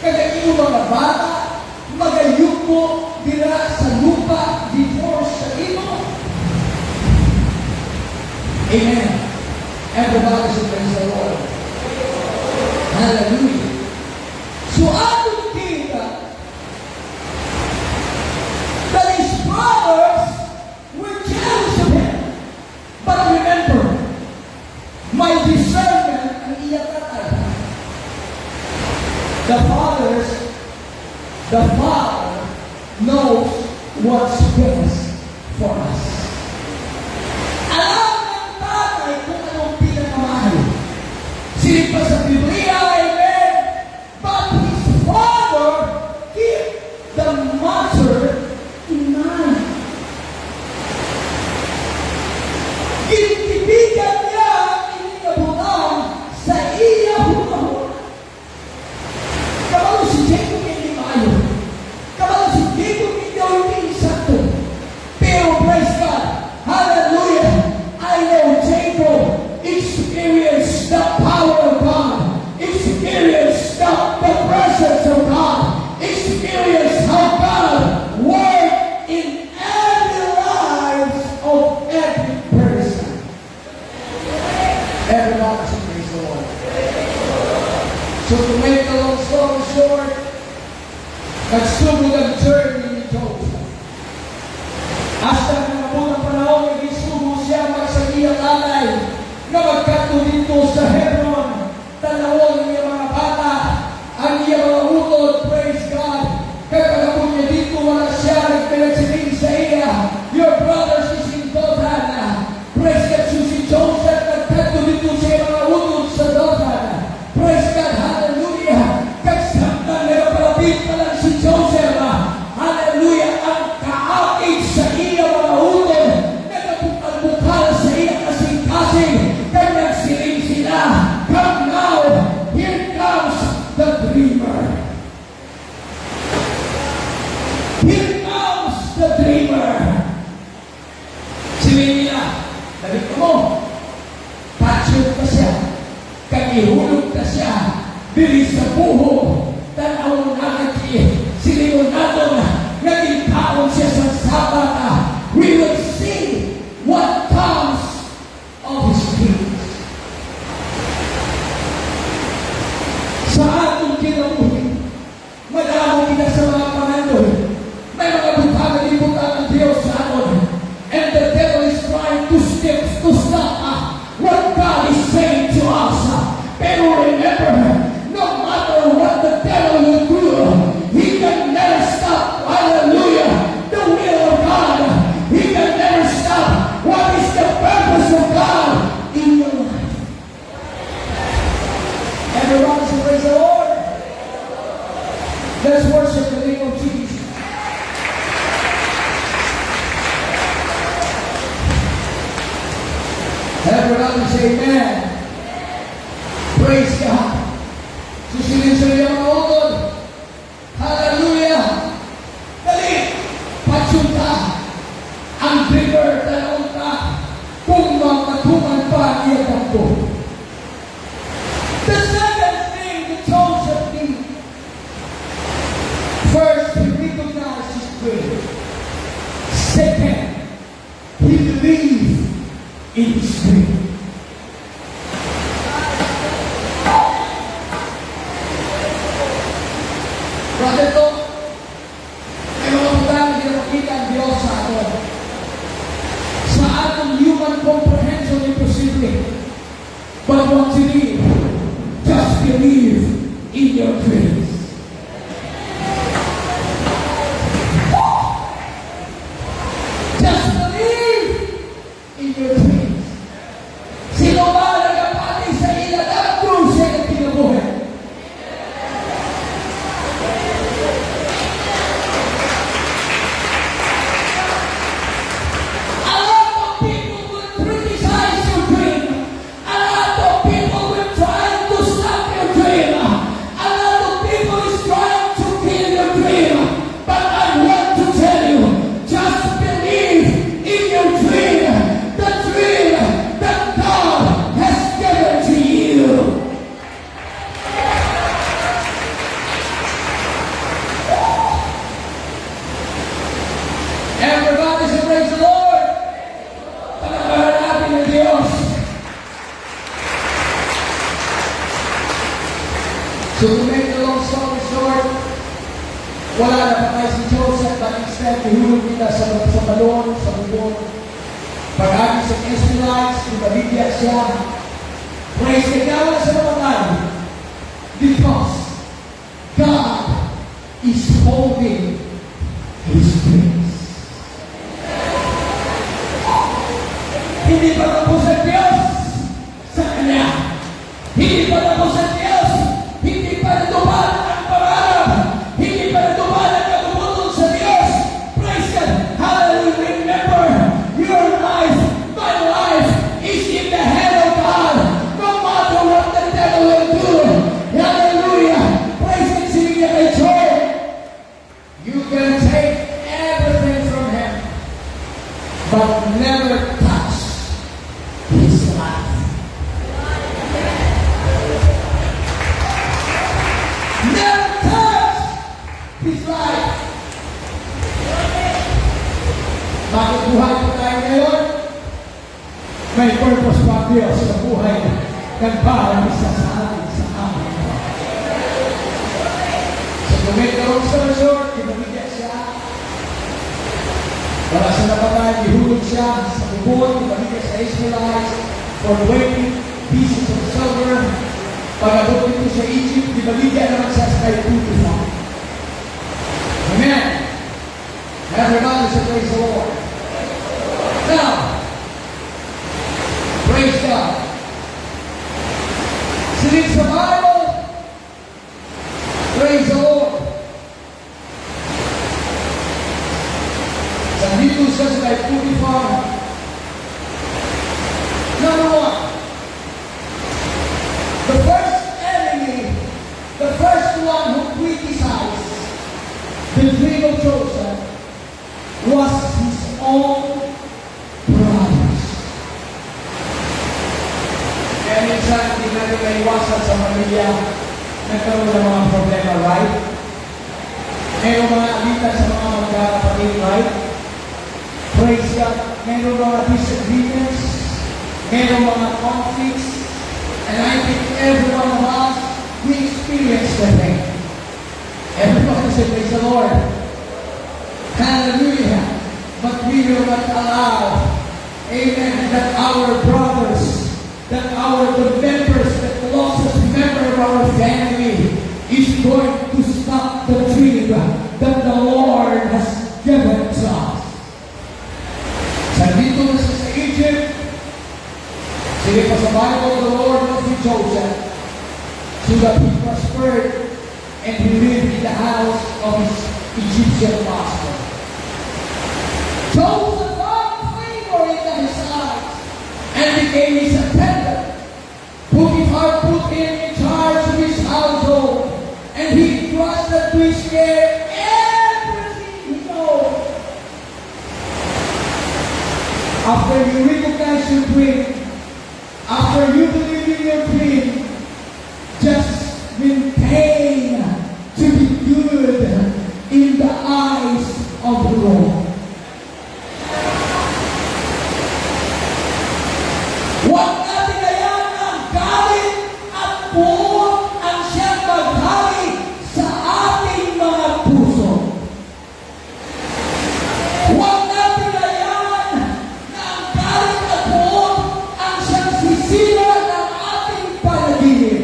kaya iyong mga bata, magayog mo, dira sa lupa, divorce sa ino. Amen. Everybody should praise the Lord. Hallelujah. So atong kita, that his brothers were jealous of him. But remember, my discernment ang iyang tatay. The Father knows what's best for us. Alam ng tatay kung anong pinakamahal. Silip pa sa Biblia, amen? But his father kept the matter in mind. Kinitibigan niya ang ininabutan sa iya hunahon. Kabalo si Jacob hindi maayo. Kabalo si Jacob hindi sakto. Pero praise God, hallelujah, I know Jacob experienced the power of God, experienced the presence of God, experienced how God worked in every life of every person. Everybody should praise the Lord. So to make a long story short, nagsugod ang journey ni Joseph. Hasta nangabot ang panahon, nagisugo siya magsagiyang alay na magkato dito sa Hebron. Tanawon ang iyang mga bata, ang iyang mga utod, praise God. Kagagabot niya dito, wala siya, nagpinagsiling sa iya. Your brothers is in Dothan. Praise God, so si Joseph, nagkato dito sa iyang mga utod sa Dothan. Praise God, hallelujah. Kagsamtan, nagapalapit pa lang si Joseph. Hallelujah, ang kaakit sa iya mga utod. Nagabukal sa iya kasing-kasing. Kag nagsiling sila. Come now, here kinabuhi. Madamo kita sa mga pangandoy. May mga butang na ibutang ng Diyos sa atin. And the devil is trying to stop what God is saying to us. Pero remember, no matter what the devil will do, he can never stop, hallelujah, the will of God. He can never stop what is the purpose of God in your life. Everyone say praise the Lord. Let's worship the name of Jesus. Everybody say amen. Praise God. Susilin-silin ang mga utod. Hallelujah. Dali. Patsunta. Ang trigger talong ka. Kung makatungan pa iya takbo. The second thing that Joseph did. First, he recognized his prayer. Second, he believed in his prayer. Brother to, may mga putang hindi na makita ang Diyos sa ato. Sa atong human comprehension, imposible. But what you need, just believe in your dreams. Just believe in your dreams. Sino ba nagapati sa iladang krus ay kinabuhi? A lot of people will criticize your dream. A lot of people will try to stop your dream. A lot of people is trying to kill your dream. But I want to tell you, just believe in your dream. The dream that God has given to you. Everybody say praise the Lord. Panahanapin ng Diyos. So to make the long story short, wala na patay si Joseph, but instead ihulog kita sa balon, sa bubon. Pag-agi sa Israelites, ibabigyan siya. Praise the God sa namatay. Because God is holding His grace. Hindi pa tapos ang Diyos sa Kanya. Hindi pa tapos ang Diyos. Hindi pa natupad ang pangarap. Hindi pa natupad ang kagubuton sa Diyos. Praise God. Hallelujah. Remember, your life, my life, is in the hand of God. No matter what the devil will do. Hallelujah. Praise God. Singing niya kay Joy. You can take everything from him, but never touch his life. Never touch his life. Bakit buhay po tayo ngayon? May purpose pa ang Diyos sa buhay. Nagbalang isa sa atin sa amin. So to make the long story short, ibabigyan siya. Wala siya napatay, ihulog siya sa bubon, ibabigyan sa Israelites for 20 pieces of silver. Pag-abot ito sa Egypt, ibabigyan naman siya sa kay Potiphar. Amen. Everybody say praise the Lord. Now, praise God. Sitting sa Bible, praise the Lord. Sa dito siya sa kay Potiphar. Number one, the first enemy, the first one who criticized the dream of Joseph was his own brothers. Kaya minsan, hindi natin maiwasan sa pamilya, nagkaroon ng mga problema, right? Mayroong mga alitan sa mga magkakapatid, right? Praise God. Mayroong mga disagreements, mayroong mga conflicts, and I think every one of us we experience the thing. Everybody say, praise the Lord. Hallelujah. But we will not allow, amen, that our brothers, that the members, that the closest member of our family is going to stop the dream that the Lord has given to us. Sandito na siya sa Egypt, sige pa sa Bible, the Lord was with Joseph so that he prospered and he lived in the house of his Egyptian master. Joseph found favor in his eyes and became his attendant. Potiphar put him in charge of his household, and he trusted to his care everything he knows. After you recognize your dream, after you believe in your dream, just maintain to be good in the eyes of the Lord. Huwag natin hayaan ang galit at puot ang siyang maghari sa ating mga puso. Huwag natin hayaan na ang galit at puot ang siyang sisira ng ating panaginip.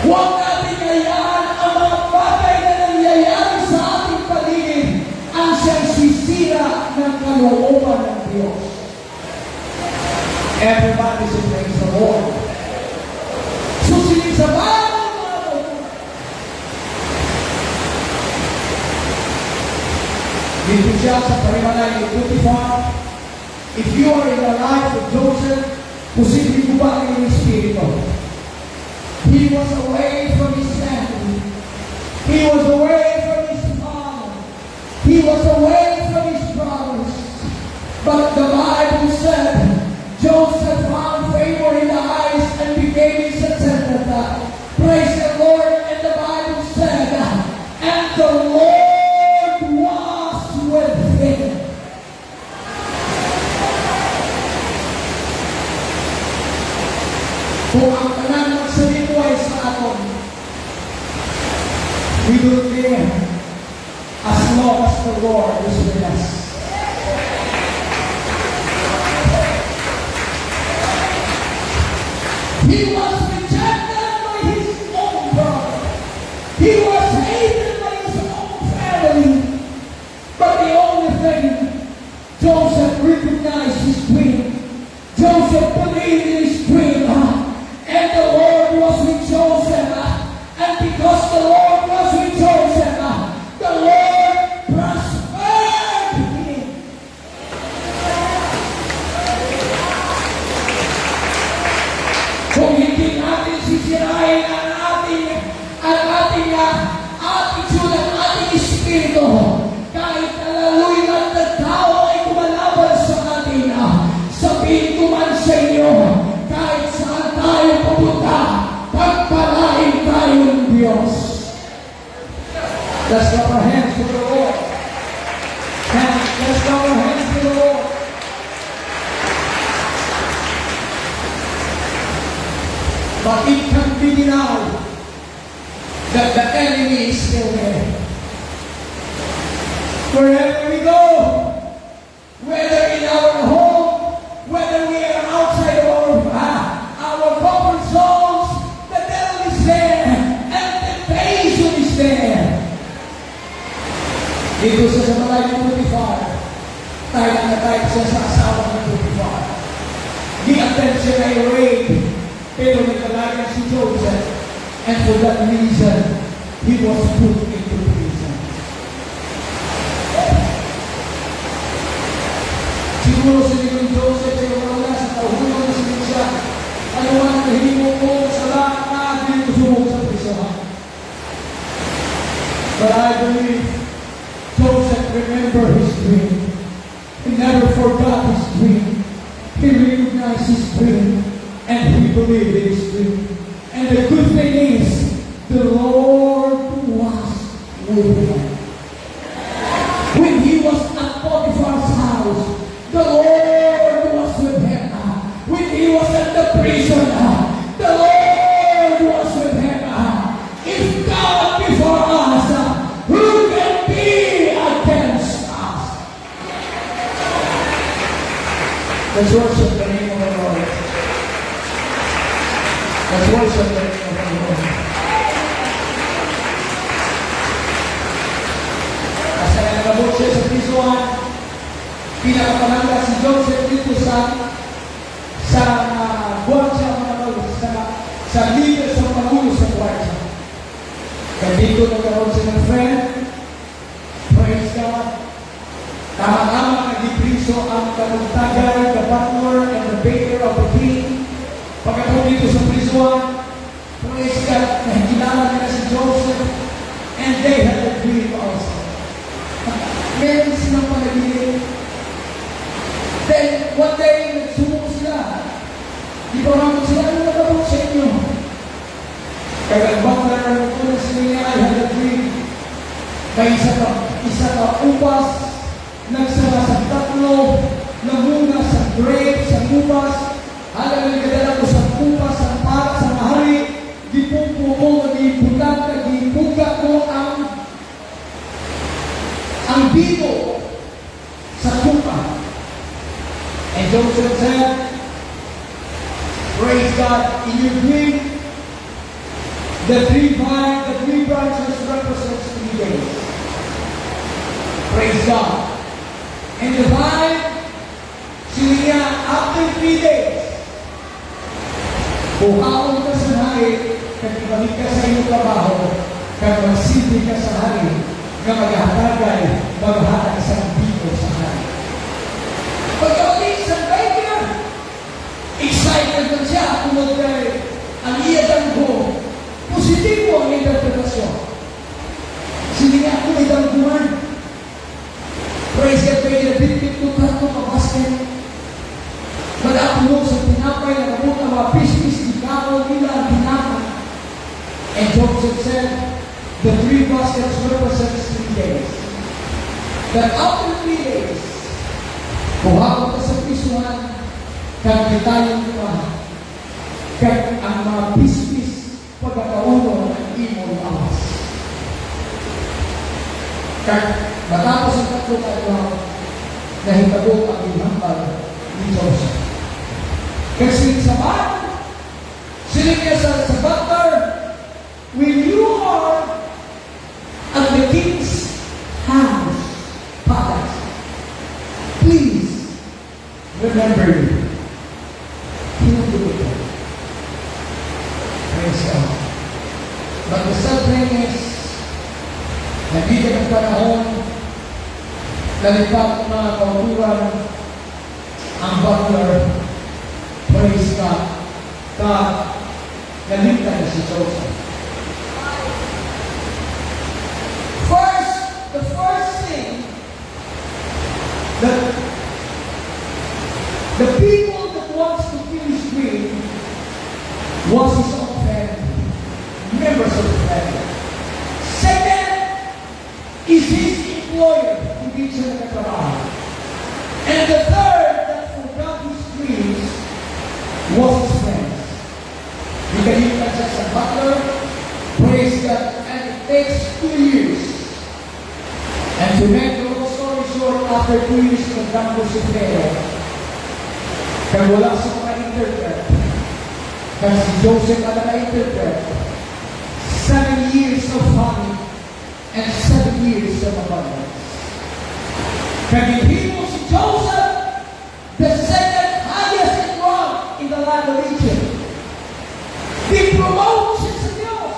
Huwag natin hayaan ang mga bagay na nangyayari sa ating paligid ang siyang sisira ng kalooban ng Diyos. Everybody should praise the Lord. Susunod sa Bible, mga kapatid. Dito siya sa parimalay ni Potiphar. If you are in the life of Joseph, posibleng mo ba ang Espiritu? He was away from his family. He was away from his father. He was away from his brothers. But the Bible said, Joseph found favor in the eyes and became his attendant. Praise the Lord. And the Bible said, and the Lord was with him. Kung ang tanan magsabi mo ay sa aton, we will live as long as the Lord is with us. He was rejected by his own brother. He was hated by his own family. But the only thing, Joseph recognized his dream. Joseph believed in his dream. And the Lord was with Joseph. And because the Lord was with Joseph, the Lord prospered him. Kung hindi natin sisirain ang ating attitude, ang ating espiritu, kahit alaluy ng tao ay kumalaban sa atin, sabihin ko man sa inyo, kahit saan tayo pupunta, pagpalain tayo ng Diyos. Let's clap our hands to the Lord. Let's clap our hands to the Lord. But it can be denied that the enemy is still there. Wherever we go, whether in our home, whether we are outside of our comfort zones, the devil is there, and temptation is there. Dito sa malay ng Potiphar, tayo na tayo siya sa asawa ng Potiphar. The attention ay rape. Pero nagkalagan si Joseph, and for that reason, he was put into prison. Siguro si Joseph ay wala sa tauhunan na siya. Ano man ang nahimok mo sa lahat na ating usumog sa prison. But I believe Joseph remembered his dream. He never forgot his dream. He recognized his dream. And he believed in his dream. And the good thing is, the Lord was with him. When he was at Potiphar's house, the Lord was with him. When he was at the prison, the Lord was with him. Let's worship the name of the Lord. Let's worship the name of the Lord. Kasi nagabot siya sa prisuan, pinakapanangga si Joseph dito sa buwan siya sa leader sa pangulo sa buwan siya. Kaya dito nagkaroon siya ng friend. Praise God. Tama-tama nag-ipriso ang kanuntagay, the butler, and the baker of the king. Pagkatapos dito sa prisuan, praise God, nakikilala nila si Joseph, and they had a dream also. Meron silang panaginip. Then, one day, nagsumo sila. Iparang sila, ano nagabot sa inyo? Kaya butler, una sila niya, I had a dream. May isa ka upas, nagsara sa tatlo, namuna sa grape, sa upas, halagang nagdala ko sa upas, sa para, sa mahari, gipupo mo, nagibutang, nagibuga ko ang bibo sa kupa. And Joseph said, praise God, in your dream, the three branches represents 3 days. Praise God. And the vine, sila after 3 days, buhaon ka sa hari, kag ibalik ka sa iyong trabaho, kag magsilbi ka sa hari, nga maghatagay, maghatag isang bibo sa hari. Pagkabalik sa Bible, excited na siya kung ang iyadang ko, positibo ang interpretasyon. Sige nga ako may dampuan. Praise God, may nabitbit ko tanto kabasket. Mag-apulong sa tinapay na nabot ang mga pismis, ikaw nila ang tinapay. And Joseph said, the 3 baskets represents 3 days. That after 3 days, buhaw ka sa pisuan, kag kitayong pa, kag ang mga pismis, pagkakauno ng imong awas. Kag matapos ang 3 araw, nahitabo ang inambal ni Joseph. Kasi sa bahay, sila niya sa butler, when you are at the king's house, palace, please remember you. He will do it. Praise God. But the sad thing is, nagiging ang panahon, nalipat ang mga kauturan, ang butler, praise God, naligtan na si Joseph. The first thing that the people that wants to kill his dream was his own family, members of the family. Second is his employer, hindi siya nagkatrabaho. And the third that forgot his dreams was his friends. Nagalitan siya sa butler, praise God, and it takes 2 years. And to make the long story short, after 2 years, nagdampo si Pharaoh. Kaya wala sa mga interpret. Kaya si Joseph ang naka-interpret. 7 years of famine and 7 years of abundance. Kaya hindi mo si Joseph, the second highest in rank in the land of Egypt. Di-promote siya sa Diyos.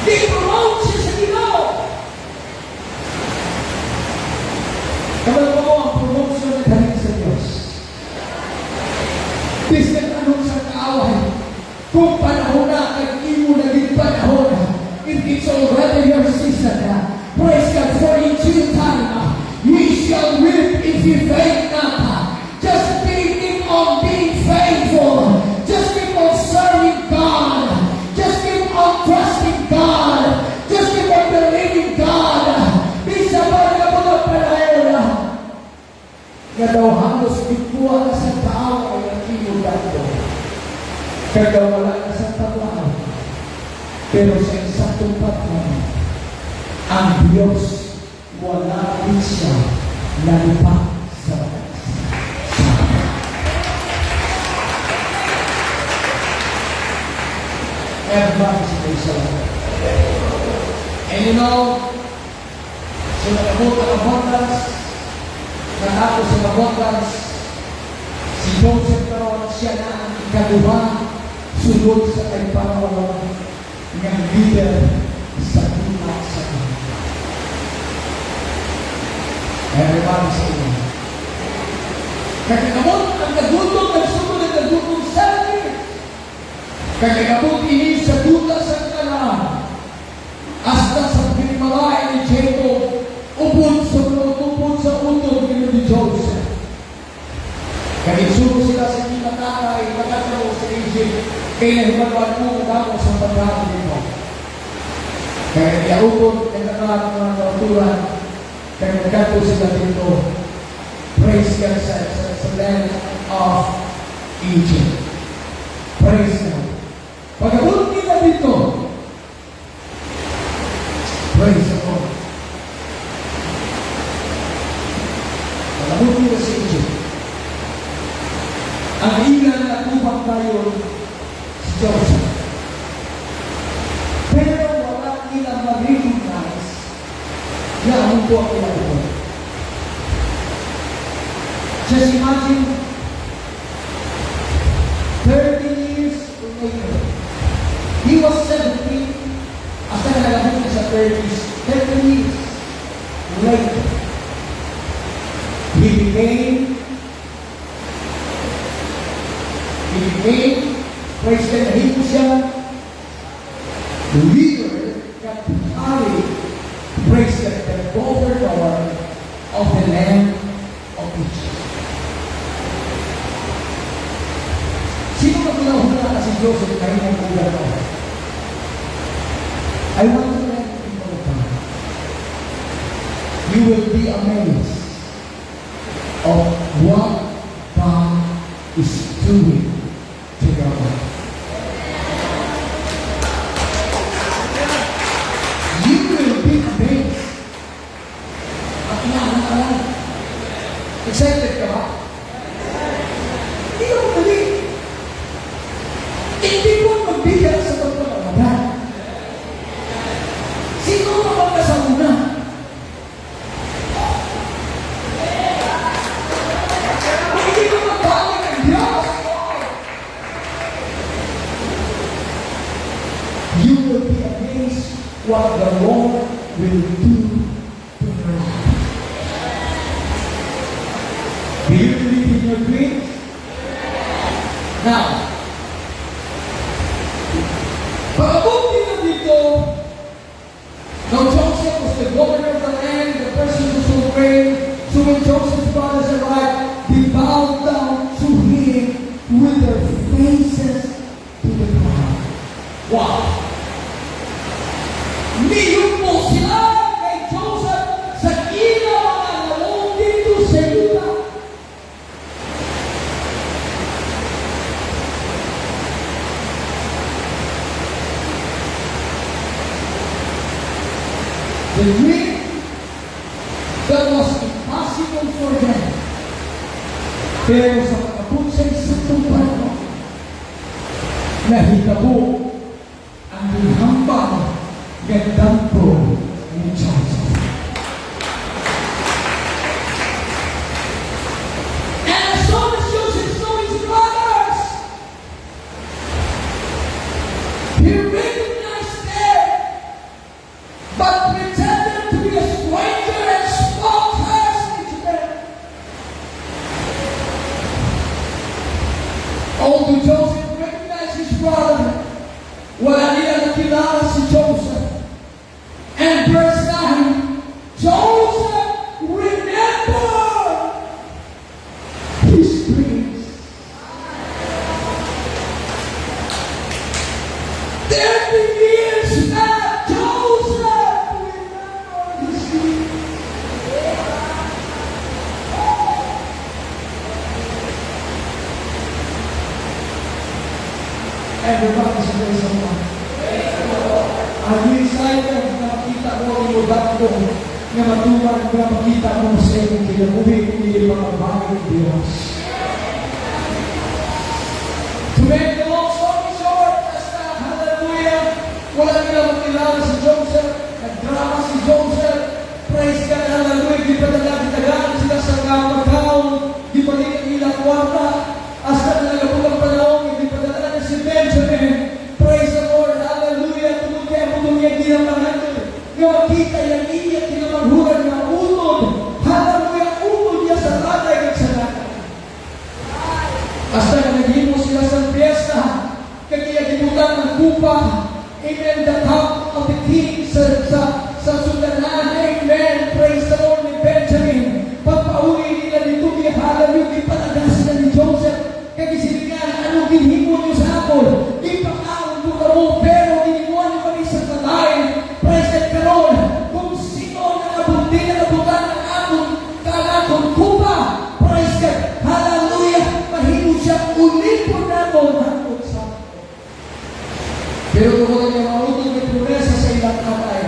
Di-promote siya sa Ginoo. Kapag mo ang promotion na galing sa Diyos. Bisnet anong sa kaaway, kung panahon na, nag-iwo na din panahon na, if it's already your season na, praise God, for in due time, we shall reap if you faint not. Just keep on being faithful. Just keep on serving God. Just keep on trusting God. Just keep on believing God. Bisa ba na mga panahon na daw halos ikuha na sa tao ay ang inulan ko. Kaya wala na sa tao. Pero sa isang tumpat mo, ang Diyos wala rin siya nalipat sa batas. Everybody say praise the Lord. And you know, so nag-abot ang abundance, natapos ang abundance, si Joseph karon siya na ang ikaduha sunod sa kay Panginoon ng leader sa dumat sa kanya. Everybody say amen. Kaya ang nagutong, nagsunod ang nagutong sa akin. Kaya kabut ini sa duta sa kanan. Hasta sa pinimalayan ni Jacob, upod sa utod ni Joseph. Kaya suno sila sa kinakakay, nakatalo sa Egypt, kaya nahimaluan mo mo sa pagkakas nito. Kaya iarupod, kaya nakakang mga kauturan, kaya nagkato sila dito. Praise God sa land of Egypt. Praise God. Pagkabot nila dito, praise the Lord. Pagkabot nila sa Egypt, ang ilan na kubang tayo si Joseph. Pero wala nilang mag-recognize na ang buwan nila ito. Just imagine 30 years later, he was 17, hasta nalabot niya sa 30s, 30 years later, he became, praise God, nahit mo siya, the leader that carried, praise God, the governor of the land of Egypt. Sino na pinahula na si Joseph na hindi mo gano'n? I want to let you know that you will be amazed of what God is doing to your life. You will be amazed. Excited ka ba? Hindi mo mali. Hindi mo magbigay sa pagpapalaman. Sino naman ka sa una? Hindi mo magbago ng Diyos. You will be amazed what the Lord will do to your life. Do you believe in your dreams? Now, pag-abot nila dito, now Joseph was the governor of the land, the person who so great. So when Joseph's brothers arrived, they bowed down to him with their faces to the ground. Wow! Niyong po sila kay Joseph sa ina mga naong dito sa Yuda. The dream that was impossible for them. Pero sa pagkabot sa isang panahon, nahitabo ang hambang gandampo ni Joseph. And as soon as Joseph saw his brothers, he recognized them, but pretended to be a stranger and spoke harshly to them. Although Joseph recognized his brother, wala nila nakilala si Joseph. And verse 9, Joseph remembered his dreams. 30 years back, Joseph remembered his dreams. Everybody say praise the Lord. Are you excited na makita mo yung lugar ko nga matuman nga makita mo sa inyong kinabuhi kundi mga bagay ng Diyos. To make the long story short, basta, hallelujah, wala nila makilala si Joseph, nagdrama si Joseph, praise God, hallelujah, di pa nagagitagaan sila sa kapag-kaon, di pa nila ilang kwarta, hasta na nagapag ang panahon, di pa nagagitagaan si Benjamin, praise the Lord, hallelujah, tulog kaya mo nung yung ginamahan ko, nga makita yung iyak, kinamaghuran na unod, hallelujah, unod niya sa latay at sa latay. Hasta na naghimo sila sa fiesta, kaya gibutan ng kupa, amen, the top of the king sa sultanan, amen, praise the Lord ni Benjamin. Pagpauli nila dito, hallelujah, ipalagas na ni Joseph, kaya sinigalan, anong ginhimo niyo sa hapon? Ipakaon po ka mo, pero ginimuan niyo kami sa tatay, praise the Lord, kung sino nakabuti na nabutan ng aton, kalatong kupa, praise God, hallelujah, mahimo siya ulipon na mo hanggang sa pero kung wala niya mautog na promesa sa ilang katay,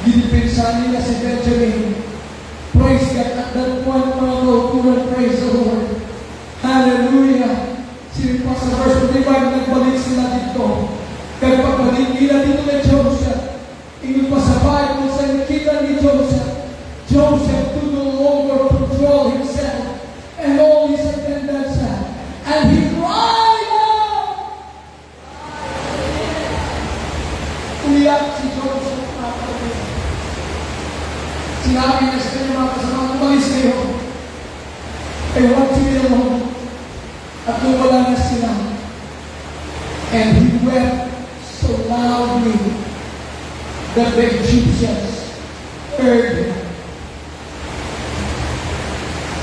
dinipinsan nila si Benjamin. Praise God, at that point, mga kauturan, praise the Lord. Hallelujah. Sinipa sa verse 25, nagbalik sila dito. Kaya pagbalik nila dito kay Joseph, ingon pa sa Bible, sa nakita ni Joseph, Joseph to no longer control himself and all his attendants, and he cried out. Umiyak si Joseph. Sinabi na sa kanya mga kasama, umalis kayo. I want to be alone. At wala na sila. And he wept so loudly that the Egyptians heard him.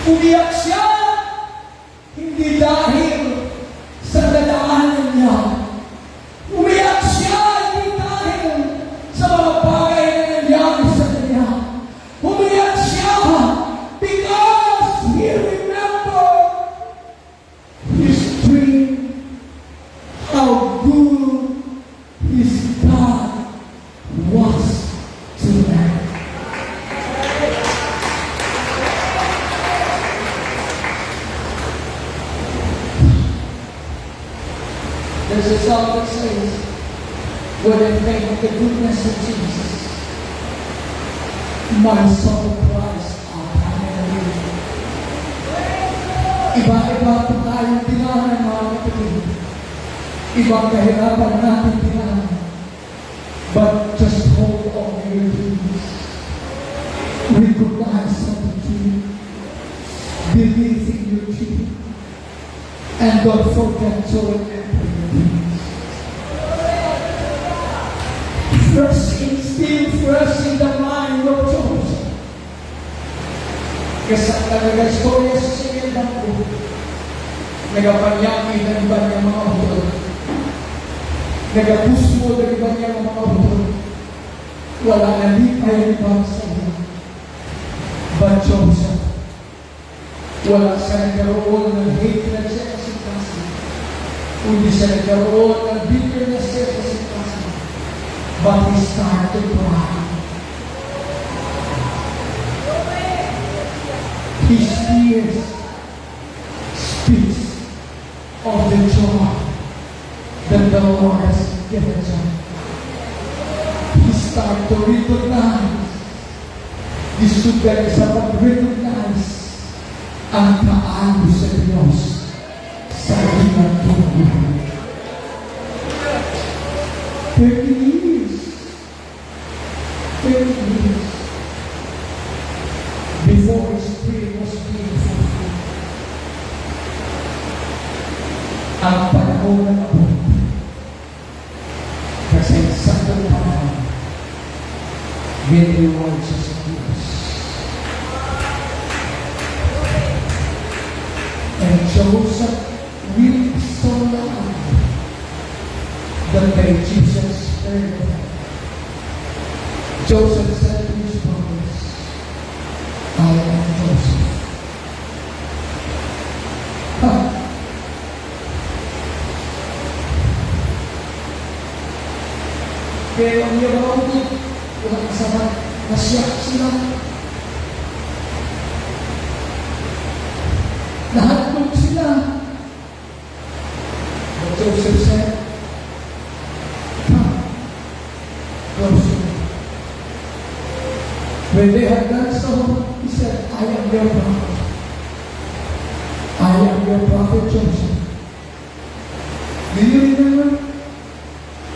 Umiyak siya, hindi dahil sa dadaanan niya. Umiyak siya, hindi dahil sa mga bagay na nangyari sa kanya. Umiyak siya because he remembered his dream, how good his God was to them. There's a song that says, when I think of the goodness of Jesus, my soul cries out, hallelujah. Iba-iba po tayong tinahan, mga kapatid. Ibang kahirapan natin tinahan. But just hold on to your dreams. Recognize the dream. Believe in your dream. And don't forget to remember your dreams. Still fresh in the mind of Joseph. Kasi talaga istorya sa sinildan ko, nagapanyaki ng iba niyang mga hutol. Nagapusmo ng iba niyang mga hutol. Wala na lipay ang ibang sa iyo. But Joseph, wala siya nagkaroon ng hatred sa kasikasi. Kundi siya nagkaroon ng bitterness sa kasikasi. But he started to cry. His tears speaks of the joy that the Lord has given to him. He started to recognize. Isugal sa pag-recognize ang kaano sa Diyos sa ginagawa. 30 years before his dream was being fulfilled. Ang panahon ng abot. Kasi sa panahon, giniwan siya sa Diyos. And Joseph wept so loud that the Egyptians heard him. Joseph said to his brothers, I am Joseph. Pero ang iyo mga utod, walang kasama. Nasyak sila. Nahatlog sila. But Joseph said, "Come, close to me." When they had done so, he said, "I am your prophet. I am your prophet Joseph." Do you remember?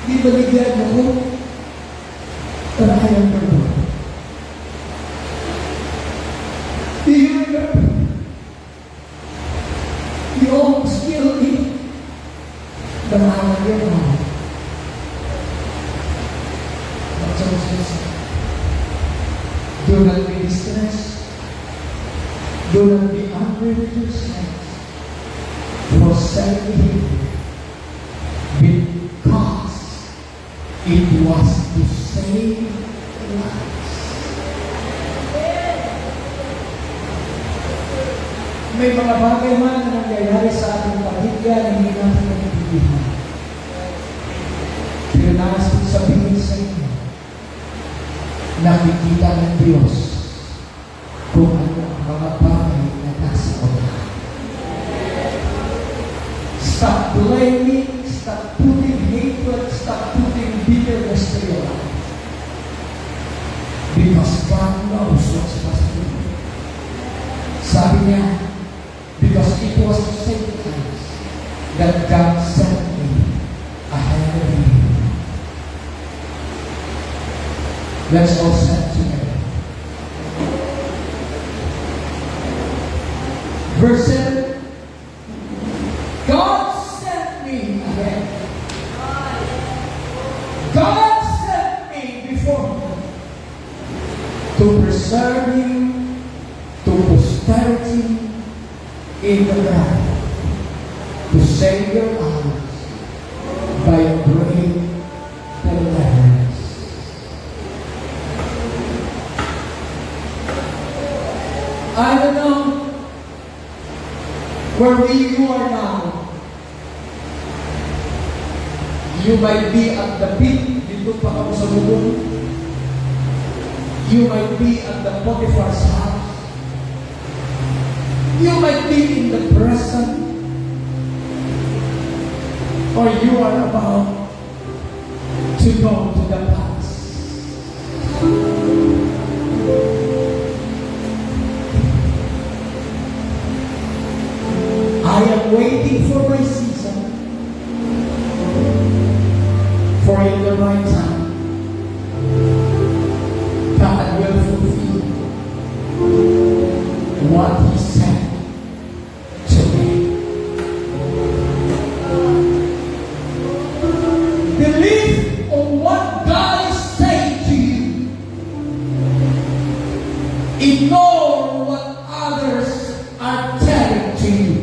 Di ba bigyan mo ko? But I am your prophet. Do you remember? You almost killed me. But I am your prophet. But Joseph said, "Do not be distressed. Do not be angry with yourself for selling him, because it was to save lives." May mga bagay man na nangyayari sa ating pamilya na hindi natin naiintindihan. Pero nais kong sabihin sa inyo, nakikita ng Diyos kung ano ang mga bagay na nasa unahan. Stop blaming, stop putting hatred, stop putting bitterness to your life. Because God knows what's best for you. Sabi niya, because it was to save lives that God sent me ahead of you. Let's all stand together. Verse 7. God sent me ahead. God sent me before you to preserve you to posterity in the ground, to save your lives by a great deliverance. I don't know where you are now. You might be at the pit, dito pa ako sa bubong. You might be at the Potiphar's house. You might be in the present, or you are about to go to the past. I am waiting for my season, for in the right time, God will fulfill what He said to me. Believe on what God is saying to you. Ignore what others are telling to you.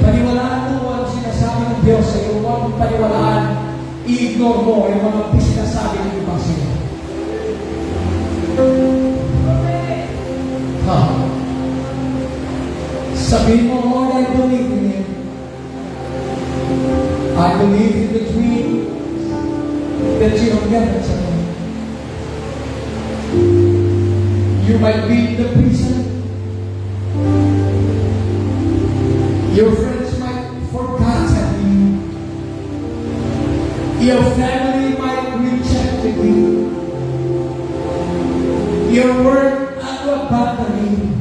Paniwalaan mo ang sinasabi ng Diyos sa iyo. Huwag mong paniwalaan. I-ignore mo yung mga sinasabi ng ibang sila. Sabihin mo, Lord, I believe in Him. I believe in the dream that you have given to me. You might be in the prison. Your friends might have forgotten you. Your family might have rejected you. Your work might abandon you.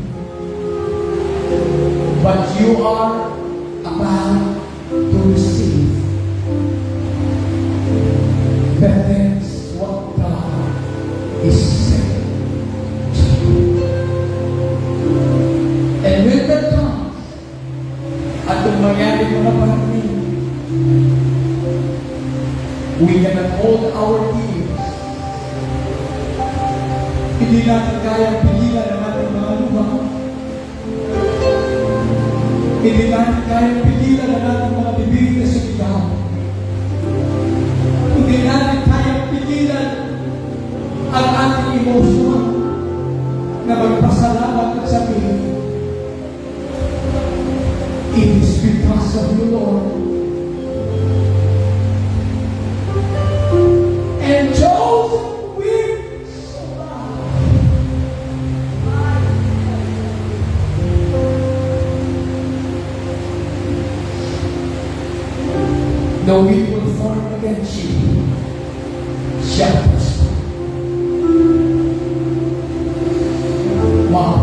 But you are about to receive the things what God is saying to you. And when that comes, at kung mangyari mga panahon, we cannot hold our tears. Hindi natin kayang pigilan ang ating mga luha. Hindi natin kayang pigilan ang ating mga bibig na sumigaw. Hindi natin kayang pigilan ang ating emosyon na magpasalamat at sabihin, it is because of you, Lord. And Joseph No weapon formed against you shall prosper. Wow.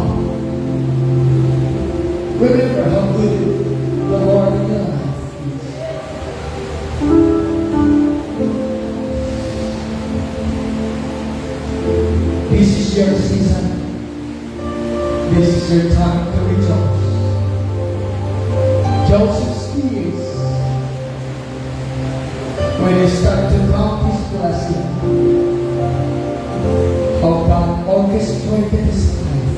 Remember how good the Lord in your life is. This is your season. This is your time to rejoice. Joseph's tears, when he started to count his blessing, how God orchestrated his life.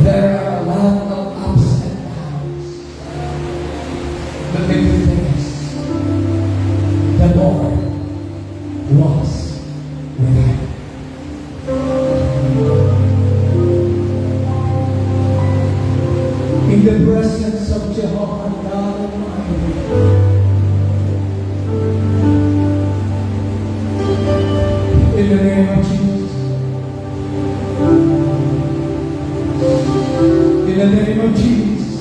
There are a lot of ups and downs. But the good thing is, the Lord was with him. In the presence of Jehovah God Almighty, in the name of Jesus, in the name of Jesus,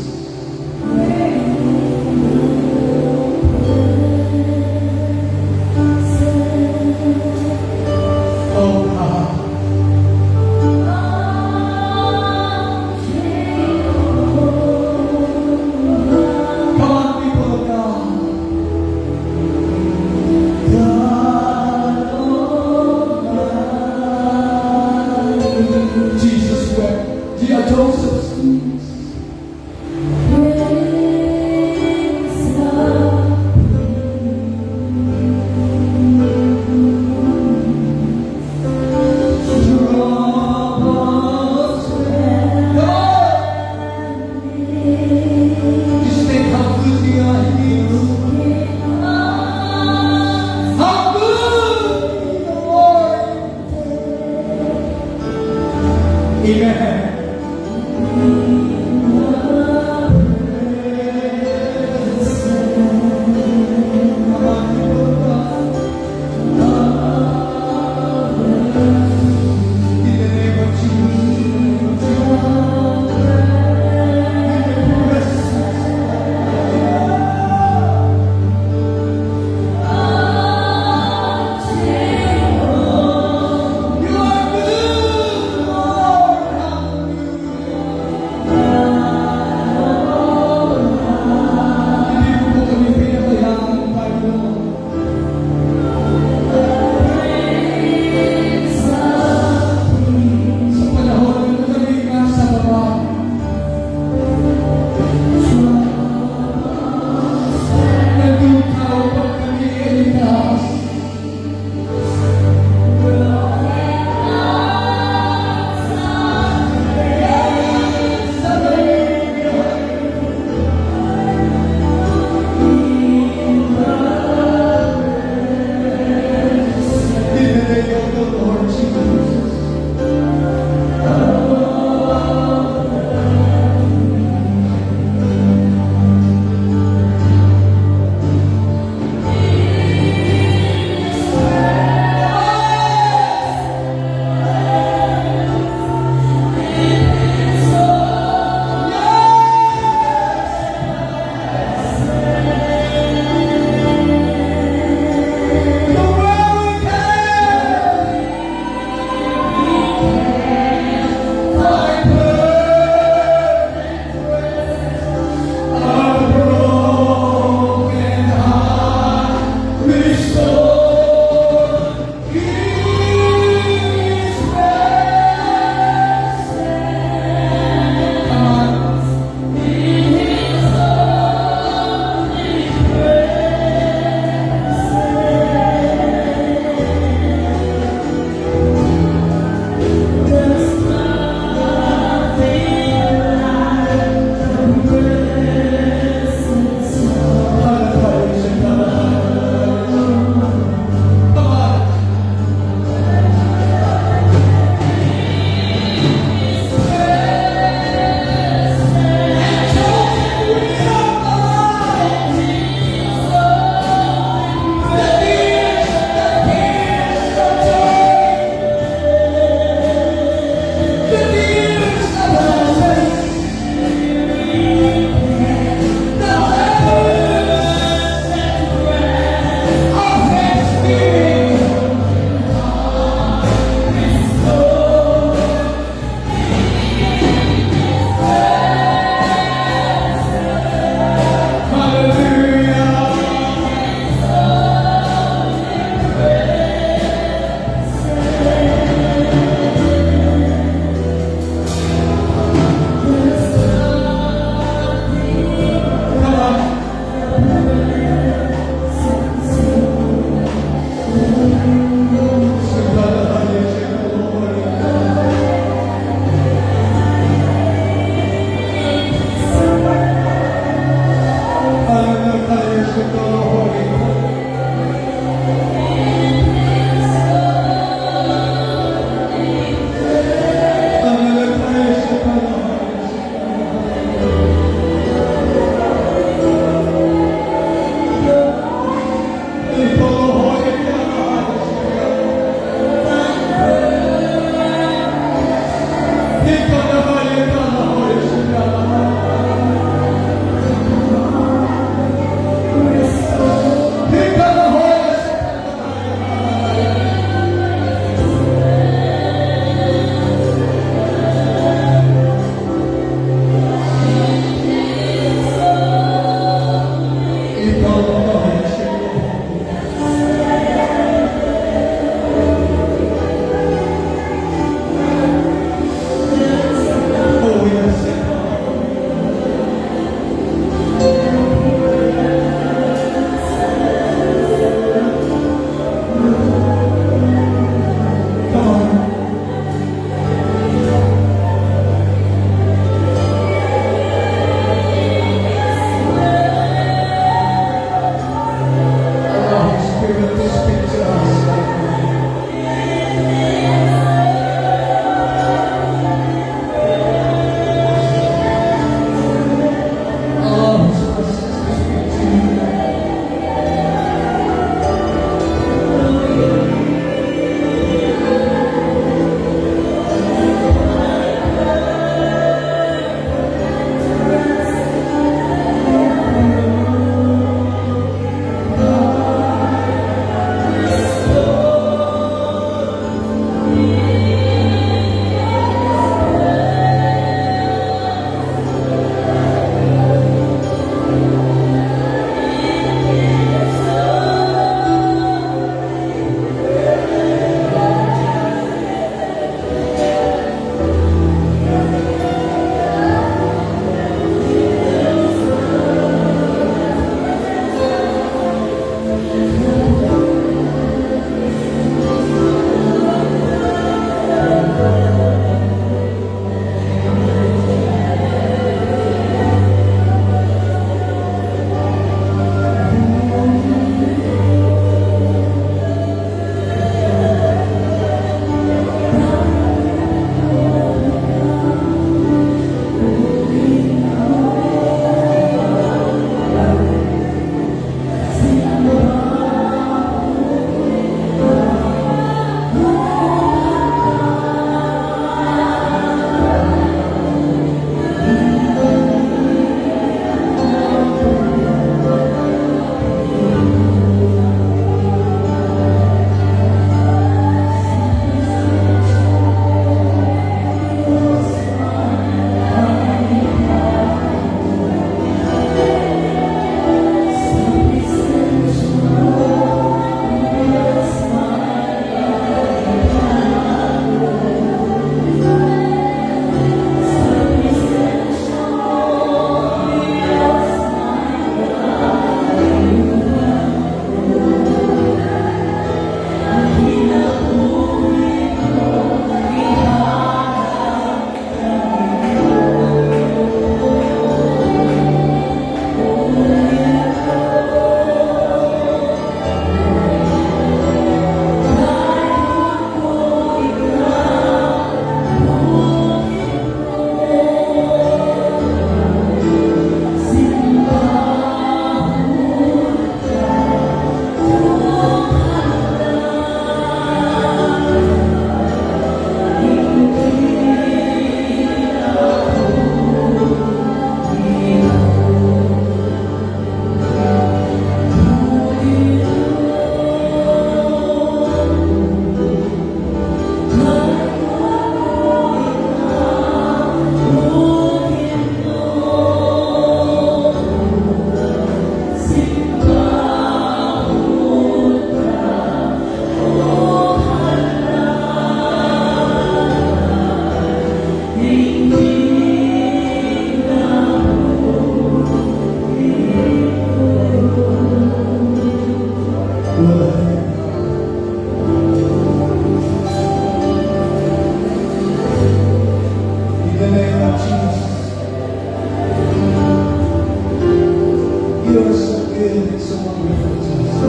are so good and so wonderful, Jesus.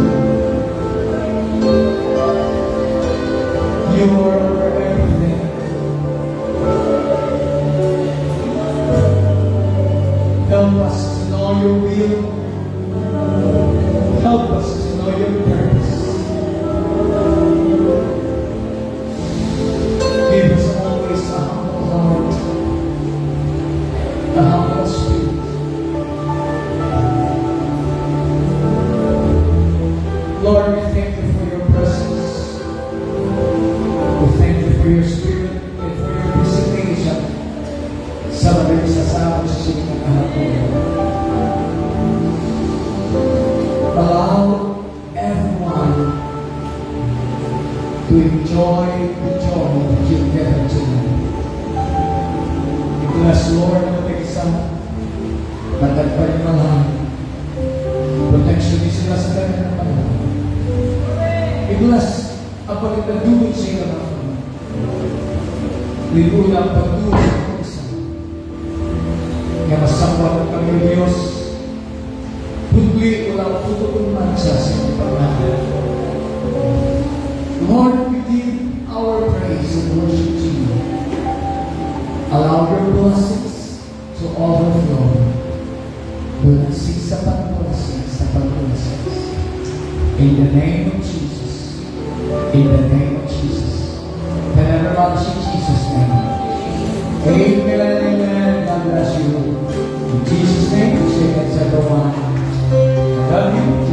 You are our everything. Help us to know your will. Help us to know your purpose. Give us always a humble heart, a humble spirit. Lord, we thank you for your presence. We thank you for your spirit and for your visitation sa mga sasama sa sining kahapon. Allow everyone to enjoy the joy that you've given tonight. Bless Lord ang mag-isa, matagpalimalan, protection ni sila sa kanyang panahon. I-bless ang pagkakadulog sa iyo ng mga. Libuya ang pagdulog sa mga isa. Kaya masangwa ng kami Diyos, putli walang tutulong man sa iyong paglahan. Lord, we give our praise and worship to you. Allow your blessings to overflow. Blessings sa pag-blessings, sa pag-blessings. In the name of Jesus. In the name of Jesus. Can everybody say Jesus' name? Amen and amen. God bless you. In Jesus' name, we say that's everyone. I love you.